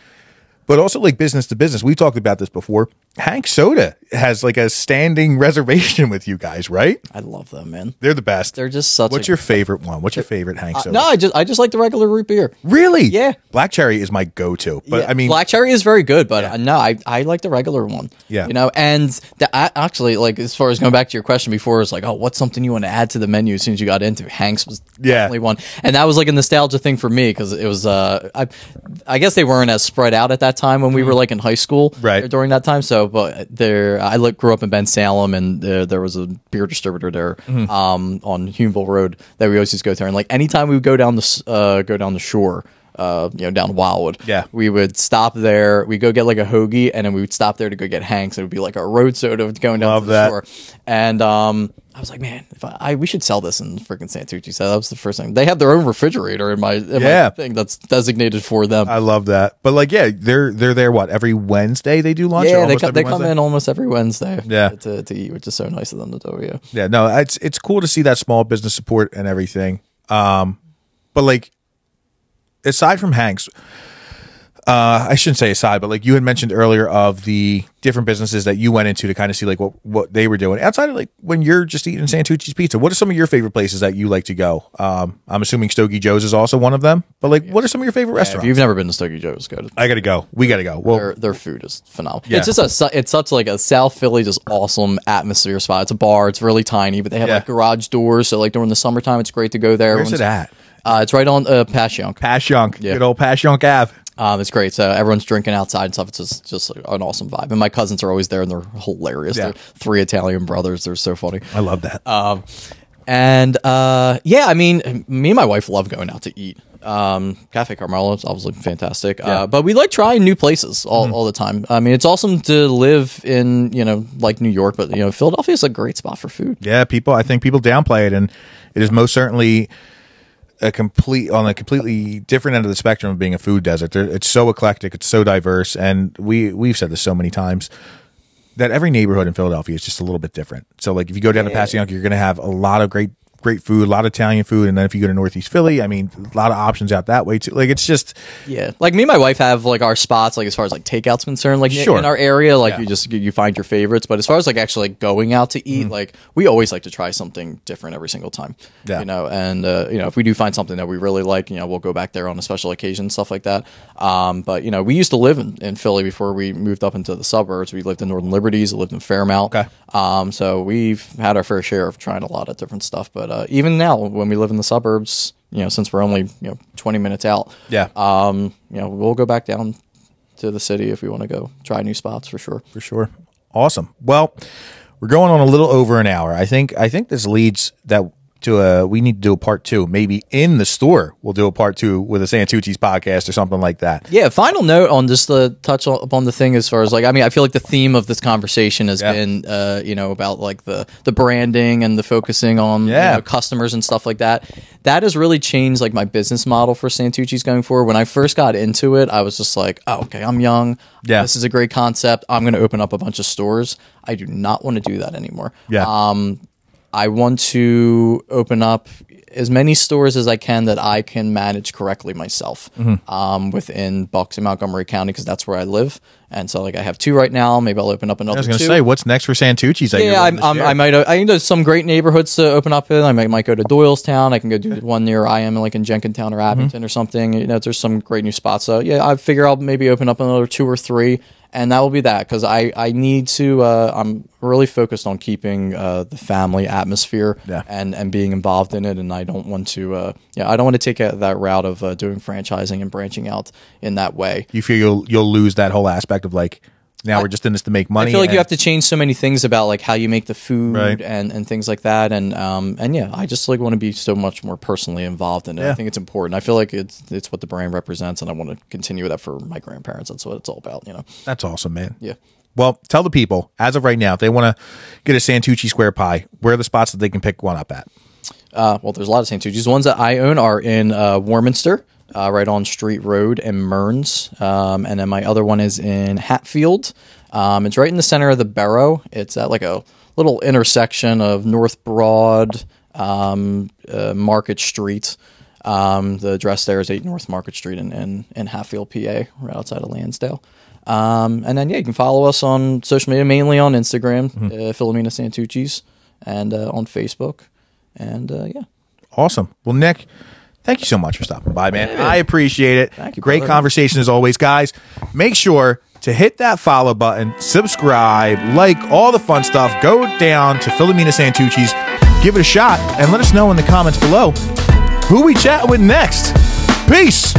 But also like business to business. We talked about this before. Hank Soda has like a standing reservation with you guys, right? I love them, man. They're the best. They're just such What's your favorite one? What's your favorite Hank Soda? No, I just like the regular root beer. Really? Yeah. Black cherry is my go-to. But I mean, black cherry is very good, but no, I like the regular one. Yeah. You know, and actually, like as far as going back to your question before, it's like, oh, what's something you want to add to the menu as soon as you got into Hank's was definitely one. And that was like a nostalgia thing for me because it was I guess they weren't as spread out at that time when we were like in high school during that time. So but I grew up in Ben Salem, and there was a beer distributor there on Humeville Road that we always used to go there. And like anytime we would go down the shore, you know, down Wildwood, we would stop there. We go get like a hoagie, and then we would stop there to go get Hank's. It would be like a road soda going down to the shore. And I was like, man, if we should sell this in freaking Santucci. So that was the first thing. They have their own refrigerator in my thing that's designated for them. I love that. But like, they're there. What, every Wednesday they do lunch? Yeah, they come in almost every Wednesday. Yeah. to eat, which is so nice of them to do. Yeah. Yeah. No, it's cool to see that small business support and everything. But like, aside from Hank's, I shouldn't say aside, but like you had mentioned earlier of the different businesses that you went into to kind of see like what they were doing outside of like when you're just eating Santucci's pizza. What are some of your favorite places that you like to go? I'm assuming Stogie Joe's is also one of them, but like what are some of your favorite restaurants? If you've never been to Stogie Joe's, go to. I gotta go. We gotta go. Well, their food is phenomenal. Yeah. It's just it's such like a South Philly, just awesome atmosphere spot. It's a bar. It's really tiny, but they have like garage doors. So like during the summertime, it's great to go there. Where's it at? It's right on Passyunk. Passyunk. Good old Passyunk Ave. It's great. So everyone's drinking outside and stuff. It's just an awesome vibe. And my cousins are always there, and they're hilarious. Yeah. They're three Italian brothers. They're so funny. I love that. I mean, me and my wife love going out to eat. Cafe Carmelo is obviously fantastic. But we like trying new places all the time. I mean, it's awesome to live in, like New York, but Philadelphia is a great spot for food. Yeah, I think people downplay it, and it is most certainly on a completely different end of the spectrum of being a food desert. It's so eclectic, it's so diverse, and we've said this so many times that every neighborhood in Philadelphia is just a little bit different. So like if you go down to Passyunk, you're going to have a lot of great food, a lot of Italian food, and then if you go to Northeast Philly, I mean, a lot of options out that way too. Like it's just like me and my wife have like our spots, like as far as like takeout's concerned, like in our area, like you find your favorites. But as far as like actually like going out to eat, like we always like to try something different every single time. And if we do find something that we really like, we'll go back there on a special occasion, stuff like that. But we used to live in Philly before we moved up into the suburbs. We lived in Northern Liberties, we lived in Fairmount. So we've had our fair share of trying a lot of different stuff, but even now, when we live in the suburbs, since we're only 20 minutes out, we'll go back down to the city if we want to go try new spots for sure. For sure, awesome. Well, we're going on a little over an hour. I think this leads to we need to do a part 2. Maybe in the store we'll do a part 2 with a Santucci's podcast or something like that. Yeah, final note on just the touch upon the thing as far as like, I mean, I feel like the theme of this conversation has been about like the branding and the focusing on customers and stuff like that. That has really changed like my business model for Santucci's going forward. When I first got into it, I was just like, oh, okay, I'm young. This is a great concept. I'm going to open up a bunch of stores. I do not want to do that anymore. I want to open up as many stores as I can that I can manage correctly myself within Bucks and Montgomery County, because that's where I live. And so, like, I have 2 right now. Maybe I'll open up another 2. I was going to say, what's next for Santucci's? I think there's some great neighborhoods to open up in. I might go to Doylestown. I can go do one near I am, like in Jenkintown or Abington or something. There's some great new spots. So, I figure I'll maybe open up another 2 or 3. And that will be that, because I need to, I'm really focused on keeping the family atmosphere and being involved in it. And I don't want to, I don't want to take that route of doing franchising and branching out in that way. You feel you'll lose that whole aspect of like, now we're just in this to make money. I feel like you have to change so many things about like how you make the food and things like that. And I just like want to be so much more personally involved in it. I think it's important. I feel like it's what the brand represents, and I want to continue that for my grandparents. That's what it's all about, That's awesome, man. Yeah. Well, tell the people, as of right now, if they want to get a Santucci square pie, where are the spots that they can pick one up at? Well, there's a lot of Santucci's. The ones that I own are in Warminster. Right on Street Road in Mearns. And then my other one is in Hatfield. It's right in the center of the borough. It's at like a little intersection of North Broad, Market Street. The address there is 8 North Market Street in Hatfield, PA, right outside of Lansdale. And then, you can follow us on social media, mainly on Instagram, Philomena Santucci's, and on Facebook. And, Awesome. Well, Nick, thank you so much for stopping by, man. I appreciate it. Thank you, Great brother. conversation as always, guys. Make sure to hit that follow button, subscribe, like all the fun stuff. Go down to Philomena Santucci's, give it a shot, and let us know in the comments below who we chat with next. Peace.